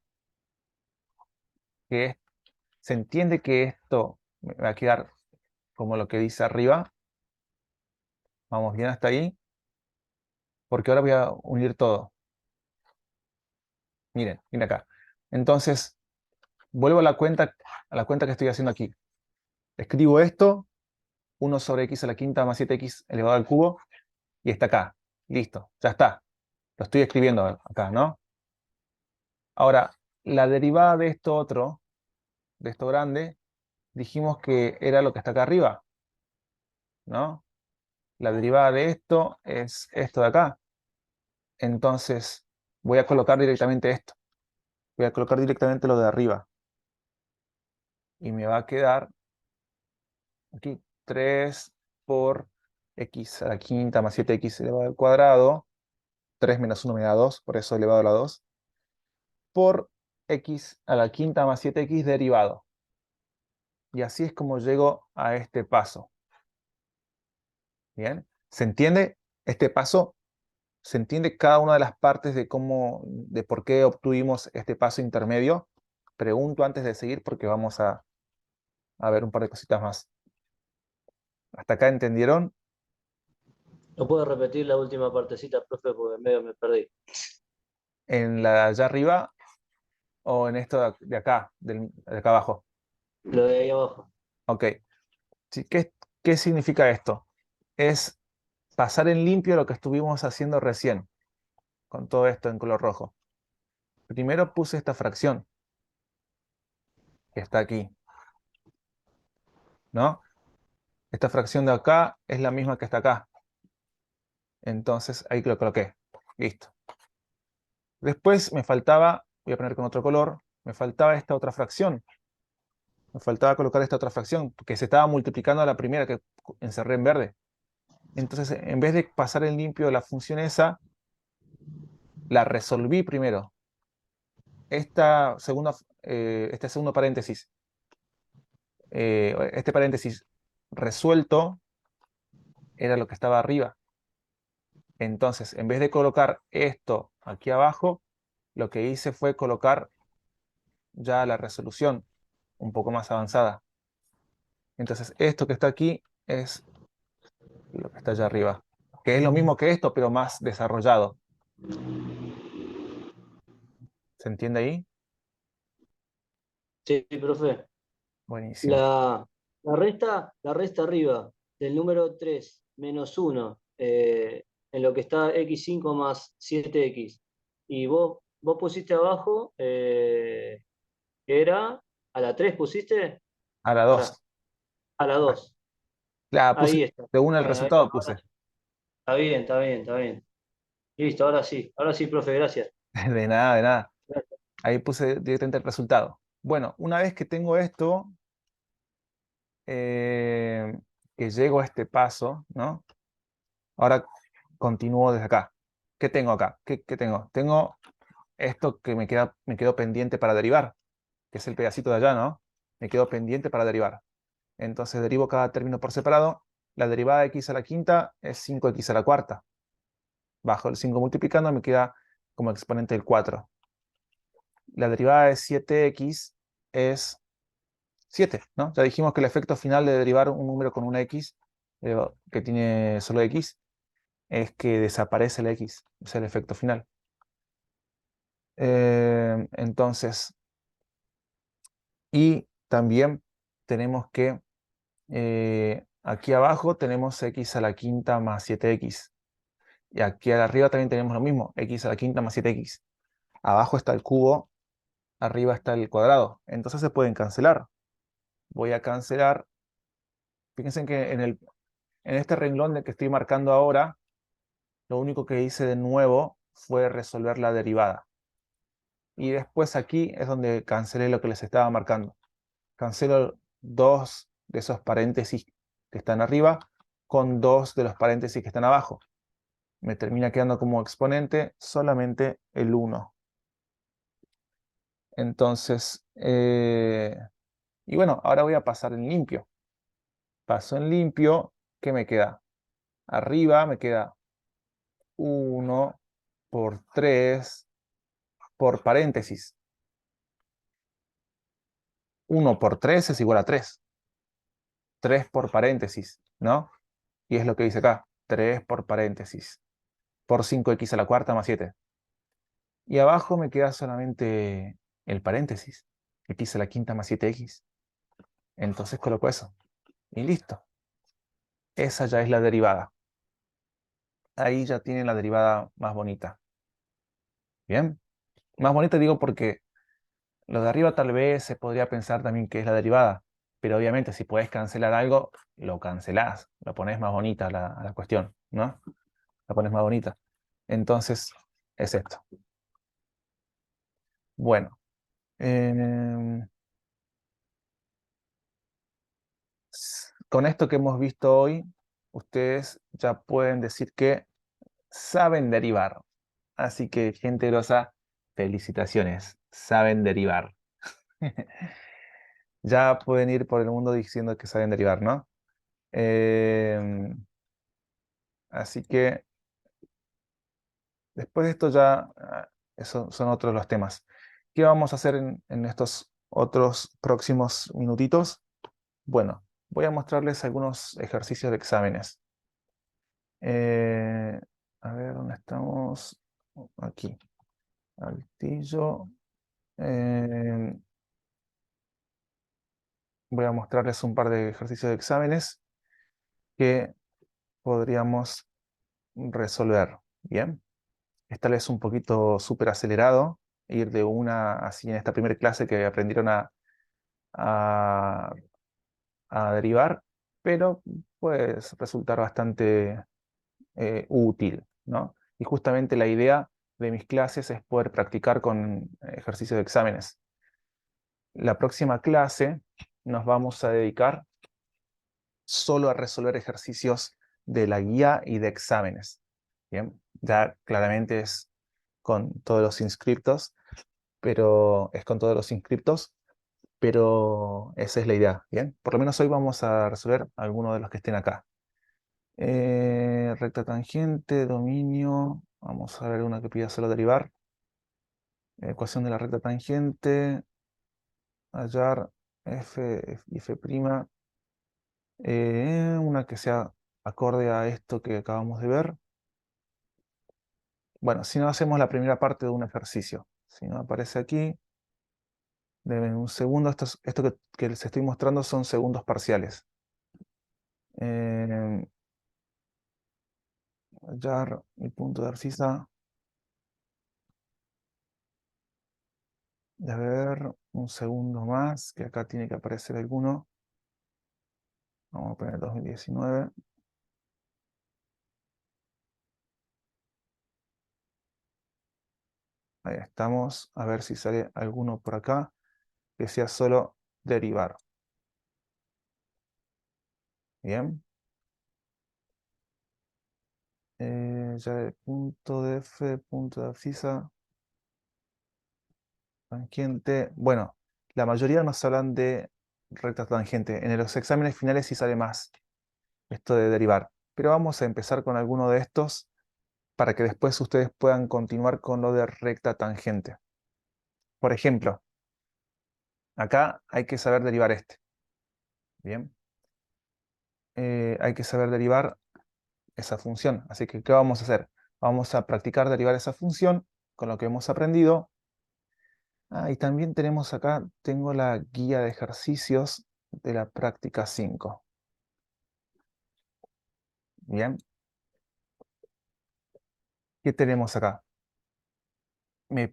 ¿Se entiende que esto me va a quedar como lo que dice arriba? Vamos bien hasta ahí. Porque ahora voy a unir todo. Miren, miren acá. Entonces, vuelvo a la cuenta que estoy haciendo aquí. Escribo esto, 1 sobre x a la quinta más 7x elevado al cubo, y está acá. Listo, ya está. Lo estoy escribiendo acá, ¿no? Ahora, la derivada de esto otro, de esto grande, dijimos que era lo que está acá arriba, ¿no? La derivada de esto es esto de acá. Entonces, voy a colocar directamente esto. Voy a colocar directamente lo de arriba. Y me va a quedar aquí 3 por x a la quinta más 7x elevado al cuadrado. 3 menos 1 me da 2, por eso elevado a la 2. Por x a la quinta más 7x derivado. Y así es como llego a este paso. ¿Bien? ¿Se entiende este paso? ¿Se entiende cada una de las partes de de por qué obtuvimos este paso intermedio? Pregunto antes de seguir porque vamos a ver un par de cositas más. ¿Hasta acá entendieron? ¿No puedo repetir la última partecita, profe? Porque medio me perdí. ¿En la de allá arriba o en esto de acá, de acá abajo? Lo de ahí abajo. Ok. Sí, ¿qué significa esto? Es pasar en limpio lo que estuvimos haciendo recién, con todo esto en color rojo. Primero puse esta fracción, que está aquí, ¿no? Esta fracción de acá es la misma que está acá. Entonces ahí lo coloqué. Listo. Después me faltaba, voy a poner con otro color, me faltaba esta otra fracción. Me faltaba colocar esta otra fracción, que se estaba multiplicando a la primera que encerré en verde. Entonces, en vez de pasar en limpio la función esa, la resolví primero. Este segundo paréntesis, este paréntesis resuelto era lo que estaba arriba. Entonces, en vez de colocar esto aquí abajo, lo que hice fue colocar ya la resolución un poco más avanzada. Entonces, esto que está aquí es lo que está allá arriba, que es lo mismo que esto, pero más desarrollado. ¿Se entiende ahí? Sí, profe. Buenísimo. La resta arriba del número 3 menos 1 en lo que está x5 más 7x. Y vos vos pusiste abajo, era a la 3 pusiste, A la para 2. a la Ah, 2. claro, puse, Ahí está. según el Bueno, resultado puse. está bien, está bien, está bien. Listo, ahora sí, profe, gracias. De nada, de nada. Gracias. Ahí puse directamente el resultado. Bueno, una vez que tengo esto, eh, que llego a este paso, ¿no? Ahora continúo desde acá. ¿Qué tengo acá? ¿Qué tengo? Tengo esto que me quedó pendiente para derivar, que es el pedacito de allá, ¿no? Me quedó pendiente para derivar. Entonces derivo cada término por separado. La derivada de x a la quinta es 5x a la cuarta. Bajo el 5 multiplicando me queda como exponente del 4. La derivada de 7x es 7, ¿no? Ya dijimos que el efecto final de derivar un número con una x, que tiene solo x, es que desaparece la x. Es el efecto final. Entonces, y también tenemos que, aquí abajo tenemos x a la quinta más 7x. Y aquí arriba también tenemos lo mismo, x a la quinta más 7x. Abajo está el cubo, arriba está el cuadrado. Entonces se pueden cancelar. Voy a cancelar. Fíjense que en este renglón de que estoy marcando ahora, lo único que hice de nuevo fue resolver la derivada. Y después aquí es donde cancelé lo que les estaba marcando. Cancelo dos de esos paréntesis que están arriba con dos de los paréntesis que están abajo. Me termina quedando como exponente solamente el 1. Entonces, y bueno, ahora voy a pasar en limpio. Paso en limpio, ¿qué me queda? Arriba me queda 1 por 3 por paréntesis. 1 por 3 es igual a 3. 3 por paréntesis, ¿no? Y es lo que dice acá. 3 por paréntesis. Por 5x a la cuarta más 7. Y abajo me queda solamente el paréntesis. X a la quinta más 7x. Entonces coloco eso. Y listo. Esa ya es la derivada. Ahí ya tienen la derivada más bonita. ¿Bien? Más bonita digo porque lo de arriba tal vez se podría pensar también que es la derivada. Pero obviamente si podés cancelar algo, lo cancelás. Lo pones más bonita a la cuestión, ¿no? La pones más bonita. Entonces, es esto. Bueno. Con esto que hemos visto hoy, ustedes ya pueden decir que saben derivar. Así que, gente grosa, felicitaciones. Saben derivar. Ya pueden ir por el mundo diciendo que saben derivar, ¿no? Así que después de esto ya, esos son otros los temas. ¿Qué vamos a hacer en estos otros próximos minutitos? Bueno, voy a mostrarles algunos ejercicios de exámenes. Eh, a ver, ¿dónde estamos? Aquí. Altillo. Eh, voy a mostrarles un par de ejercicios de exámenes que podríamos resolver. Bien. Esta vez un poquito súper acelerado, ir de una así en esta primera clase que aprendieron a, a derivar, pero puede resultar bastante útil, ¿no? Y justamente la idea de mis clases es poder practicar con ejercicios de exámenes. La próxima clase nos vamos a dedicar solo a resolver ejercicios de la guía y de exámenes. Bien, ya claramente es con todos los inscriptos, pero es con todos los inscriptos, pero esa es la idea. Bien, por lo menos hoy vamos a resolver algunos de los que estén acá. Recta tangente, dominio. Vamos a ver una que pida solo derivar. Ecuación de la recta tangente. Hallar f y f'. Una que sea acorde a esto que acabamos de ver. Bueno, si no hacemos la primera parte de un ejercicio. Si no aparece aquí, denme un segundo. Esto que les estoy mostrando son segundos parciales. Hallar el punto de abscisa. A ver, un segundo más, que acá tiene que aparecer alguno. Vamos a poner 2019. Ahí estamos. A ver si sale alguno por acá que sea solo derivar. Bien. Ya de punto de F, punto de abscisa, tangente. Bueno, la mayoría nos hablan de recta tangente. En los exámenes finales sí sale más esto de derivar. Pero vamos a empezar con alguno de estos para que después ustedes puedan continuar con lo de recta tangente. Por ejemplo, acá hay que saber derivar este. Bien. Hay que saber derivar esa función. Así que, ¿qué vamos a hacer? Vamos a practicar derivar esa función con lo que hemos aprendido. Y también tenemos acá, tengo la guía de ejercicios de la práctica 5. Bien. ¿Qué tenemos acá? Me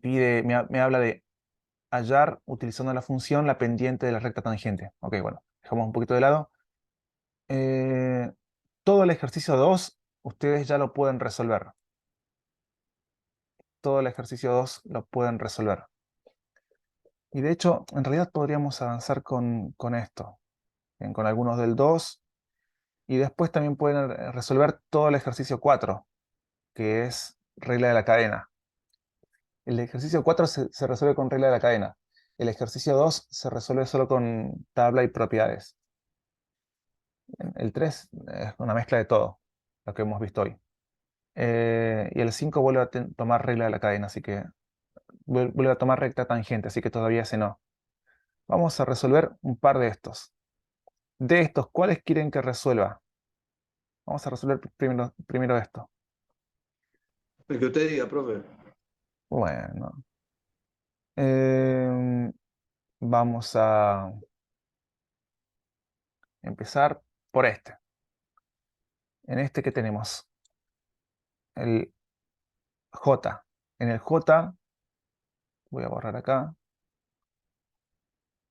habla de hallar, utilizando la función, la pendiente de la recta tangente. Ok, bueno, dejamos un poquito de lado. Todo el ejercicio 2, ustedes ya lo pueden resolver. Todo el ejercicio 2 lo pueden resolver. Y de hecho, en realidad podríamos avanzar con esto, con algunos del 2, y después también pueden resolver todo el ejercicio 4, que es regla de la cadena. El ejercicio 4 se resuelve con regla de la cadena. El ejercicio 2 se resuelve solo con tabla y propiedades. El 3 es una mezcla de todo, lo que hemos visto hoy. Y el 5 vuelve a tomar regla de la cadena, así que vuelve a tomar recta tangente, así que todavía ese no. Vamos a resolver un par de estos. De estos, ¿cuáles quieren que resuelva? Vamos a resolver primero esto. El que usted diga, profe. Bueno. Em, Vamos a empezar por este. En este que tenemos el J. En el J, voy a borrar acá.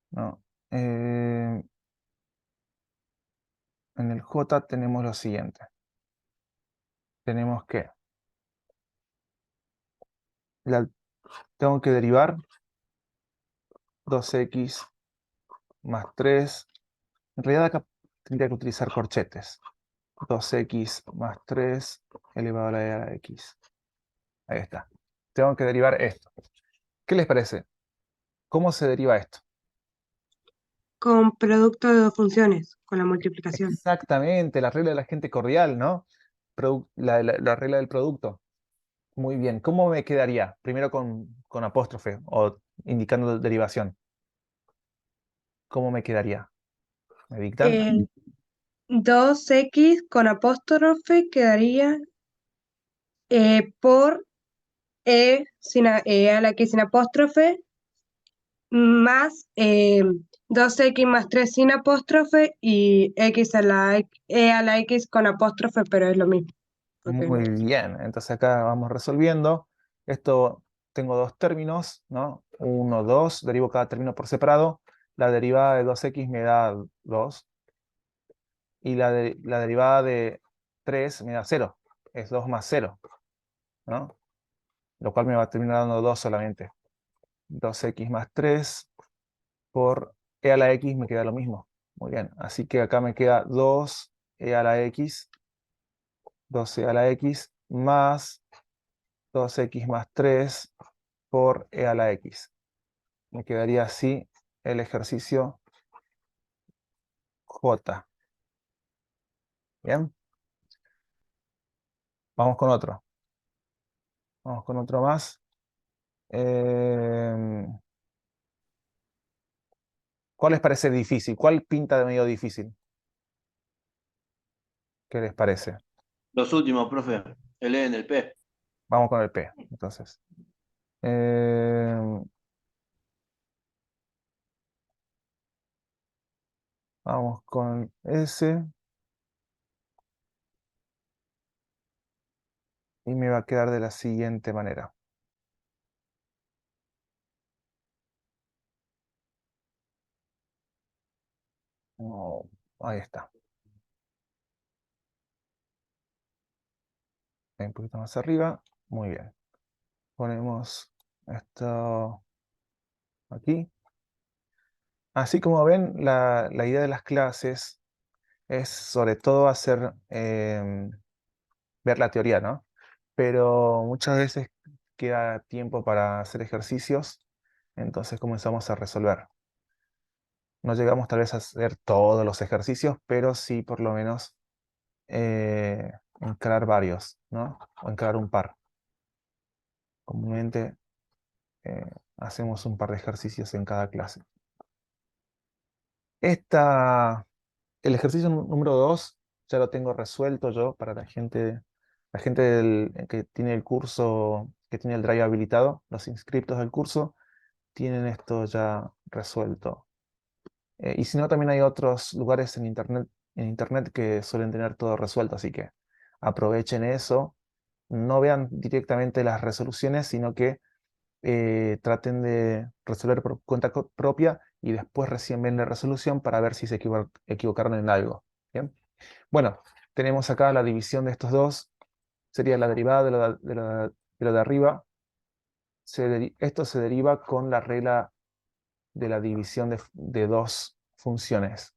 No. En el J tenemos lo siguiente. Tenemos que tengo que derivar 2x más 3. En realidad acá tendría que utilizar corchetes. 2x más 3 elevado a la e a la x. Ahí está. Tengo que derivar esto. ¿Qué les parece? ¿Cómo se deriva esto? Con producto de dos funciones, con la multiplicación. Exactamente, la regla de la gente cordial, ¿no? La regla del producto. Muy bien. ¿Cómo me quedaría? Primero con apóstrofe o indicando derivación. ¿Cómo me quedaría? ¿Me dictan? 2x con apóstrofe quedaría por a la x sin apóstrofe más 2x más 3 sin apóstrofe y x a la x con apóstrofe, pero es lo mismo. Muy bien. Entonces acá vamos resolviendo. Esto tengo dos términos, ¿no? 1, 2. Derivo cada término por separado. La derivada de 2x me da 2. Y la derivada de 3 me da 0. Es 2 más 0, ¿no? Lo cual me va a terminar dando 2 solamente. 2x más 3 por e a la x me queda lo mismo. Muy bien. Así que acá me queda 2e a la x, 2e a la x más 2x más 3 por e a la x. Me quedaría así el ejercicio J. Bien. Vamos con otro. Vamos con otro más. ¿Cuál les parece difícil? ¿Cuál pinta de medio difícil? ¿Qué les parece? Los últimos, profe. El E en el P. Vamos con el P, entonces. Vamos con S. Y me va a quedar de la siguiente manera. Ahí está. Ahí un poquito más arriba. Muy bien. Ponemos esto aquí. Así como ven, la idea de las clases es sobre todo hacer, ver la teoría, ¿no? Pero muchas veces queda tiempo para hacer ejercicios, entonces comenzamos a resolver. No llegamos tal vez a hacer todos los ejercicios, pero sí por lo menos encarar varios, ¿no? O encarar un par. Comúnmente hacemos un par de ejercicios en cada clase. El ejercicio número 2 ya lo tengo resuelto yo para la gente que tiene el curso, que tiene el Drive habilitado, los inscriptos del curso, tienen esto ya resuelto. Y si no, también hay otros lugares en internet que suelen tener todo resuelto, así que aprovechen eso. No vean directamente las resoluciones, sino que traten de resolver por cuenta propia y después recién ven la resolución para ver si se equivocaron en algo. ¿Bien? Bueno, tenemos acá la división de estos dos. Sería la derivada de lo de arriba. Esto se deriva con la regla de la división de dos funciones.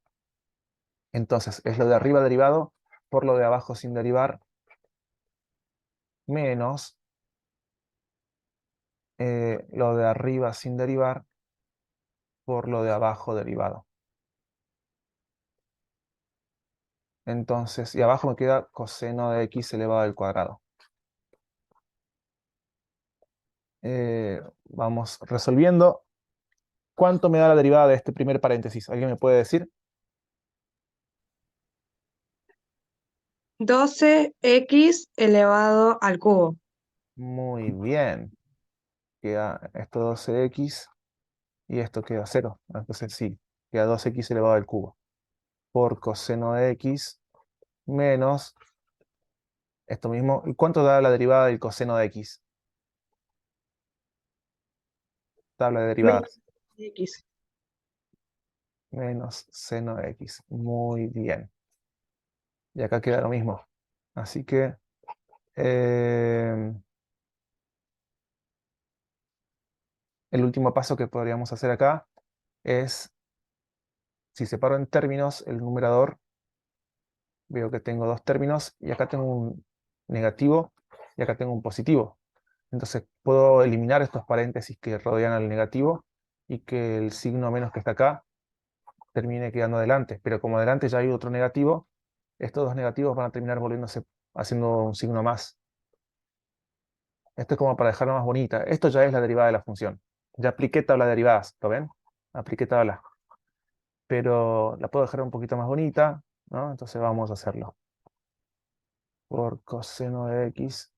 Entonces, es lo de arriba derivado por lo de abajo sin derivar, menos lo de arriba sin derivar por lo de abajo derivado. Entonces, y abajo me queda coseno de x elevado al cuadrado. Vamos resolviendo. ¿Cuánto me da la derivada de este primer paréntesis? ¿Alguien me puede decir? 12x elevado al cubo. Muy bien. Queda esto 12x y esto queda 0. Entonces sí, queda 2x elevado al cubo. Por coseno de x menos esto mismo. ¿Y cuánto da la derivada del coseno de x? Tabla de derivadas. X. Menos seno de x. Muy bien. Y acá queda lo mismo. Así que el último paso que podríamos hacer acá es, si separo en términos el numerador, veo que tengo dos términos y acá tengo un negativo y acá tengo un positivo. Entonces puedo eliminar estos paréntesis que rodean al negativo y que el signo menos que está acá termine quedando adelante. Pero como adelante ya hay otro negativo, estos dos negativos van a terminar volviéndose haciendo un signo más. Esto es como para dejarlo más bonita. Esto ya es la derivada de la función. Ya apliqué tabla de derivadas, ¿lo ven? Apliqué tabla. Pero la puedo dejar un poquito más bonita, ¿no? Entonces vamos a hacerlo. Por coseno de x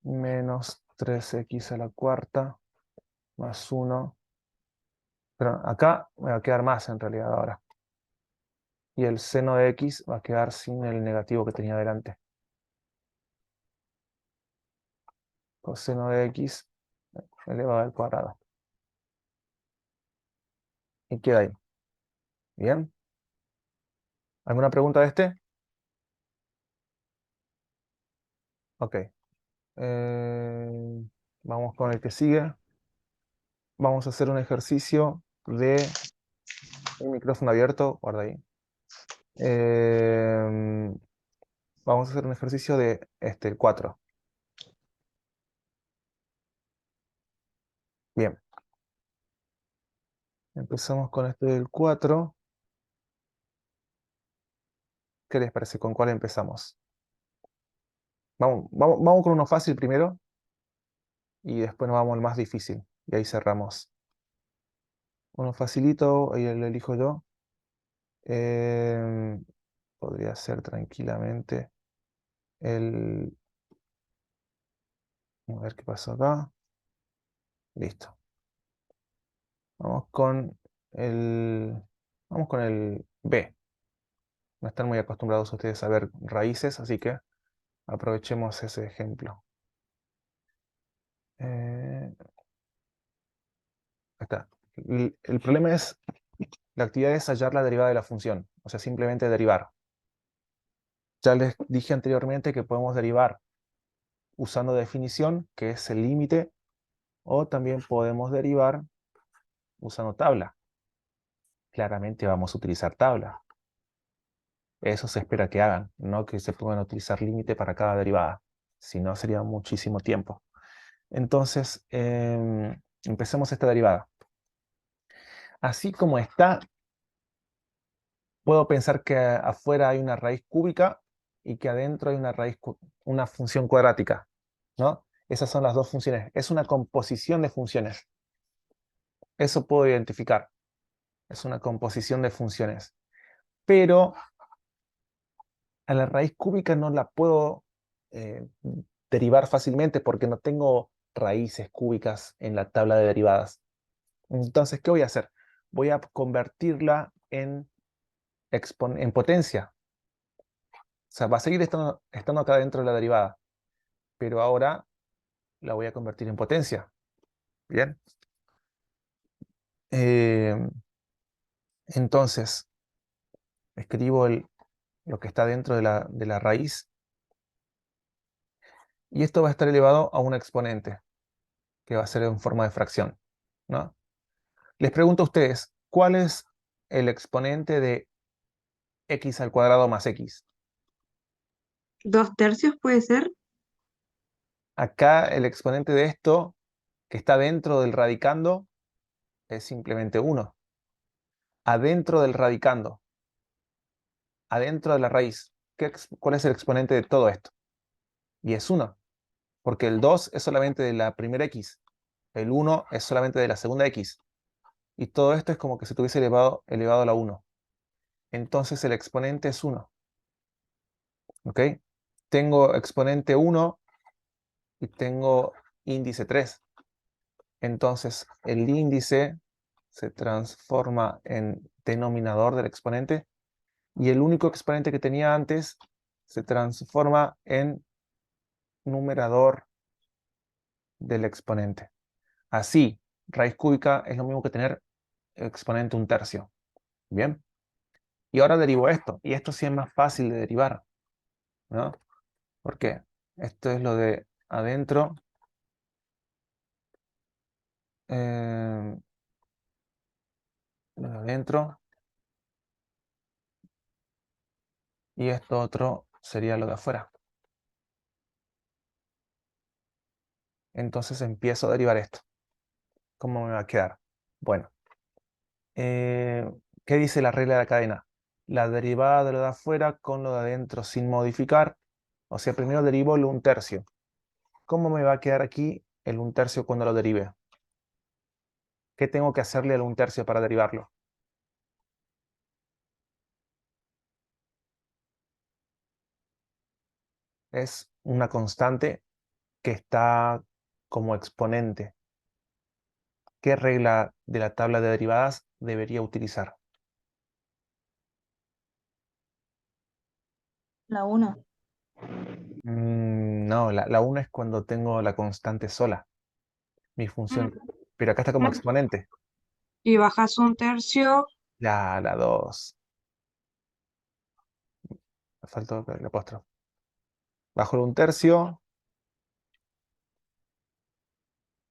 menos 3x a la cuarta más 1. Pero acá me va a quedar más en realidad ahora. Y el seno de x va a quedar sin el negativo que tenía delante. Coseno de x elevado al cuadrado. Y queda ahí. ¿Bien? ¿Alguna pregunta de este? Ok. Vamos con el que sigue. Vamos a hacer un ejercicio de un micrófono abierto. Guarda ahí. Vamos a hacer un ejercicio de el 4. Bien. Empezamos con este del 4. ¿Qué les parece? ¿Con cuál empezamos? Vamos con uno fácil primero y después nos vamos al más difícil. Y ahí cerramos. Uno facilito, ahí lo elijo yo. Podría ser tranquilamente el... A ver qué pasó acá. Listo. Vamos con el... Vamos con el B. No están muy acostumbrados ustedes a ver raíces, así que aprovechemos ese ejemplo. Ahí está. El problema es La actividad es hallar la derivada de la función, o sea, simplemente derivar. Ya les dije anteriormente que podemos derivar usando definición, que es el límite, o también podemos derivar usando tabla. Claramente vamos a utilizar tabla. Eso se espera que hagan, no que se pongan a utilizar límite para cada derivada. Si no, sería muchísimo tiempo. Entonces, empecemos esta derivada. Así como está, puedo pensar que afuera hay una raíz cúbica y que adentro hay una función cuadrática, ¿no? Esas son las dos funciones. Es una composición de funciones. Eso puedo identificar. Es una composición de funciones. Pero a la raíz cúbica no la puedo eh, derivar fácilmente porque no tengo raíces cúbicas en la tabla de derivadas. Entonces, ¿qué voy a hacer? Voy a convertirla en potencia. O sea, va a seguir estando acá dentro de la derivada, pero ahora la voy a convertir en potencia. Bien. Eh, entonces, escribo lo que está dentro de la raíz y esto va a estar elevado a un exponente, que va a ser en forma de fracción, ¿no? Les pregunto a ustedes, ¿cuál es el exponente de x al cuadrado más x? 2/3 puede ser. Acá el exponente de esto, que está dentro del radicando, es simplemente 1. Adentro del radicando, adentro de la raíz, ¿cuál es el exponente de todo esto? Y es 1, porque el 2 es solamente de la primera x, el 1 es solamente de la segunda x, y todo esto es como que se tuviese elevado a la 1. Entonces el exponente es 1. ¿Ok? Tengo exponente 1 y tengo índice 3. Entonces el índice se transforma en denominador del exponente y el único exponente que tenía antes se transforma en numerador del exponente. Así, raíz cúbica es lo mismo que tener exponente 1/3. Bien. Y ahora derivo esto. Y esto sí es más fácil de derivar, ¿no? ¿Por qué? Esto es lo de adentro. Lo de adentro. Y esto otro sería lo de afuera. Entonces empiezo a derivar esto. ¿Cómo me va a quedar? Bueno, ¿qué dice la regla de la cadena? La derivada de lo de afuera con lo de adentro sin modificar. O sea, primero derivo el 1/3. ¿Cómo me va a quedar aquí el 1/3 cuando lo derive? ¿Qué tengo que hacerle al 1/3 para derivarlo? Es una constante que está como exponente. ¿Qué regla de la tabla de derivadas debería utilizar? La 1. No, la 1 es cuando tengo la constante sola, mi función. Pero acá está como exponente. Y bajas 1/3. La 2. Me faltó el apóstrofe. Bajo el 1/3.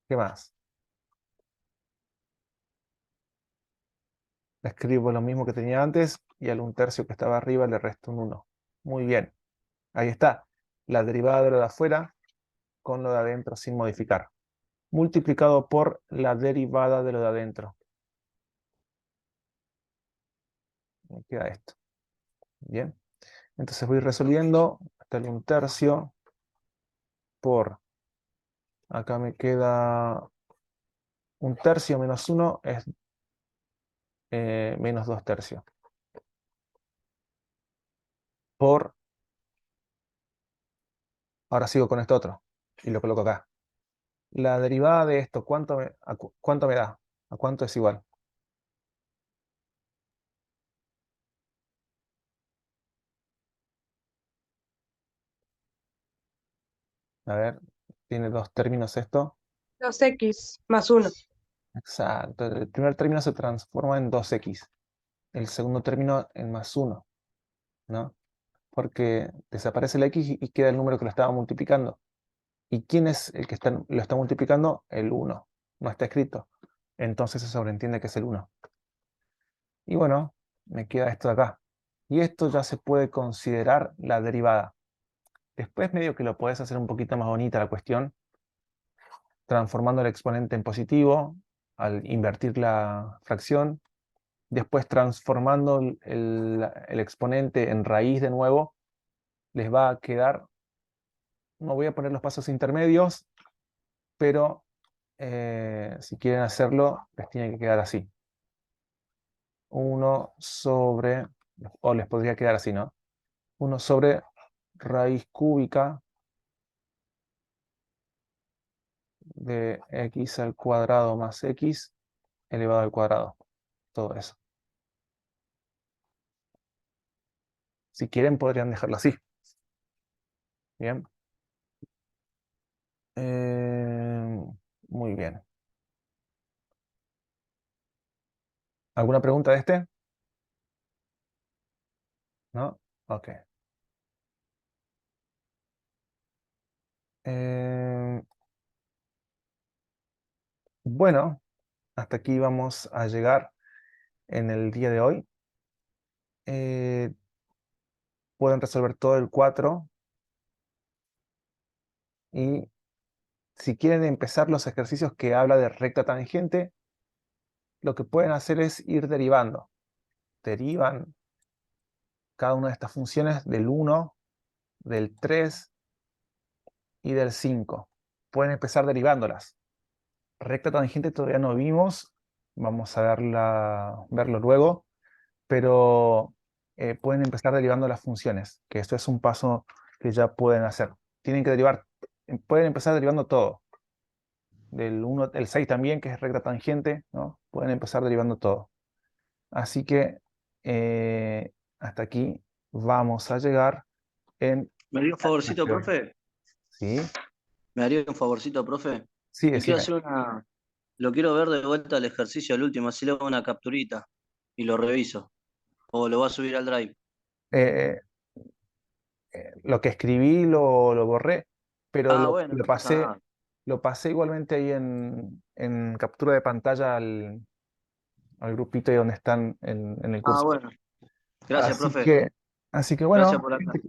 ¿Qué más? Escribo lo mismo que tenía antes y al 1/3 que estaba arriba le resto un 1. Muy bien. Ahí está. La derivada de lo de afuera con lo de adentro sin modificar. Multiplicado por la derivada de lo de adentro. Me queda esto. Bien. Entonces voy resolviendo hasta el 1/3 por... Acá me queda 1/3 menos 1 es menos 2/3. Por... Ahora sigo con esto otro. Y lo coloco acá. La derivada de esto, ¿cuánto me da? ¿A cuánto es igual? A ver, tiene dos términos esto. 2x más 1. Exacto. El primer término se transforma en 2x. el segundo término en más 1, ¿no? Porque desaparece la X y queda el número que lo estaba multiplicando. ¿Y quién es el que lo está multiplicando? El 1. No está escrito. Entonces se sobreentiende que es el 1. Y bueno, me queda esto de acá. Y esto ya se puede considerar la derivada. Después medio que lo podés hacer un poquito más bonita la cuestión, transformando el exponente en positivo al invertir la fracción, después transformando el exponente en raíz de nuevo, les va a quedar, no voy a poner los pasos intermedios, pero si quieren hacerlo, les tiene que quedar así. 1 sobre, o les podría quedar así, ¿no? 1 sobre raíz cúbica de x al cuadrado más x elevado al cuadrado. Todo eso. Si quieren, podrían dejarlo así. Bien. Muy bien. ¿Alguna pregunta de este? ¿No? Ok. Bueno, hasta aquí vamos a llegar en el día de hoy. Pueden resolver todo el 4. Y si quieren empezar los ejercicios que habla de recta tangente, lo que pueden hacer es ir derivando. Derivan cada una de estas funciones del 1, del 3 y del 5. Pueden empezar derivándolas. Recta tangente todavía no vimos, vamos a verlo luego, pero pueden empezar derivando las funciones, que esto es un paso que ya pueden hacer. Tienen que derivar, pueden empezar derivando todo. Del 1, el 6 también, que es recta tangente, ¿no? Pueden empezar derivando todo. Así que hasta aquí vamos a llegar en... ¿Me haría un favorcito, profe? ¿Sí? ¿Me haría un favorcito, profe? Sí, Le quiero decime. hacer lo quiero ver de vuelta al ejercicio, al último, así le hago una capturita y lo reviso. O lo va a subir al Drive. Eh, lo que escribí lo borré, pero Ah, bueno, no pasa nada. lo pasé igualmente ahí en captura de pantalla al grupito ahí donde están en el Ah, curso. bueno. Gracias, Así profe. que, así que Gracias bueno, por la clase.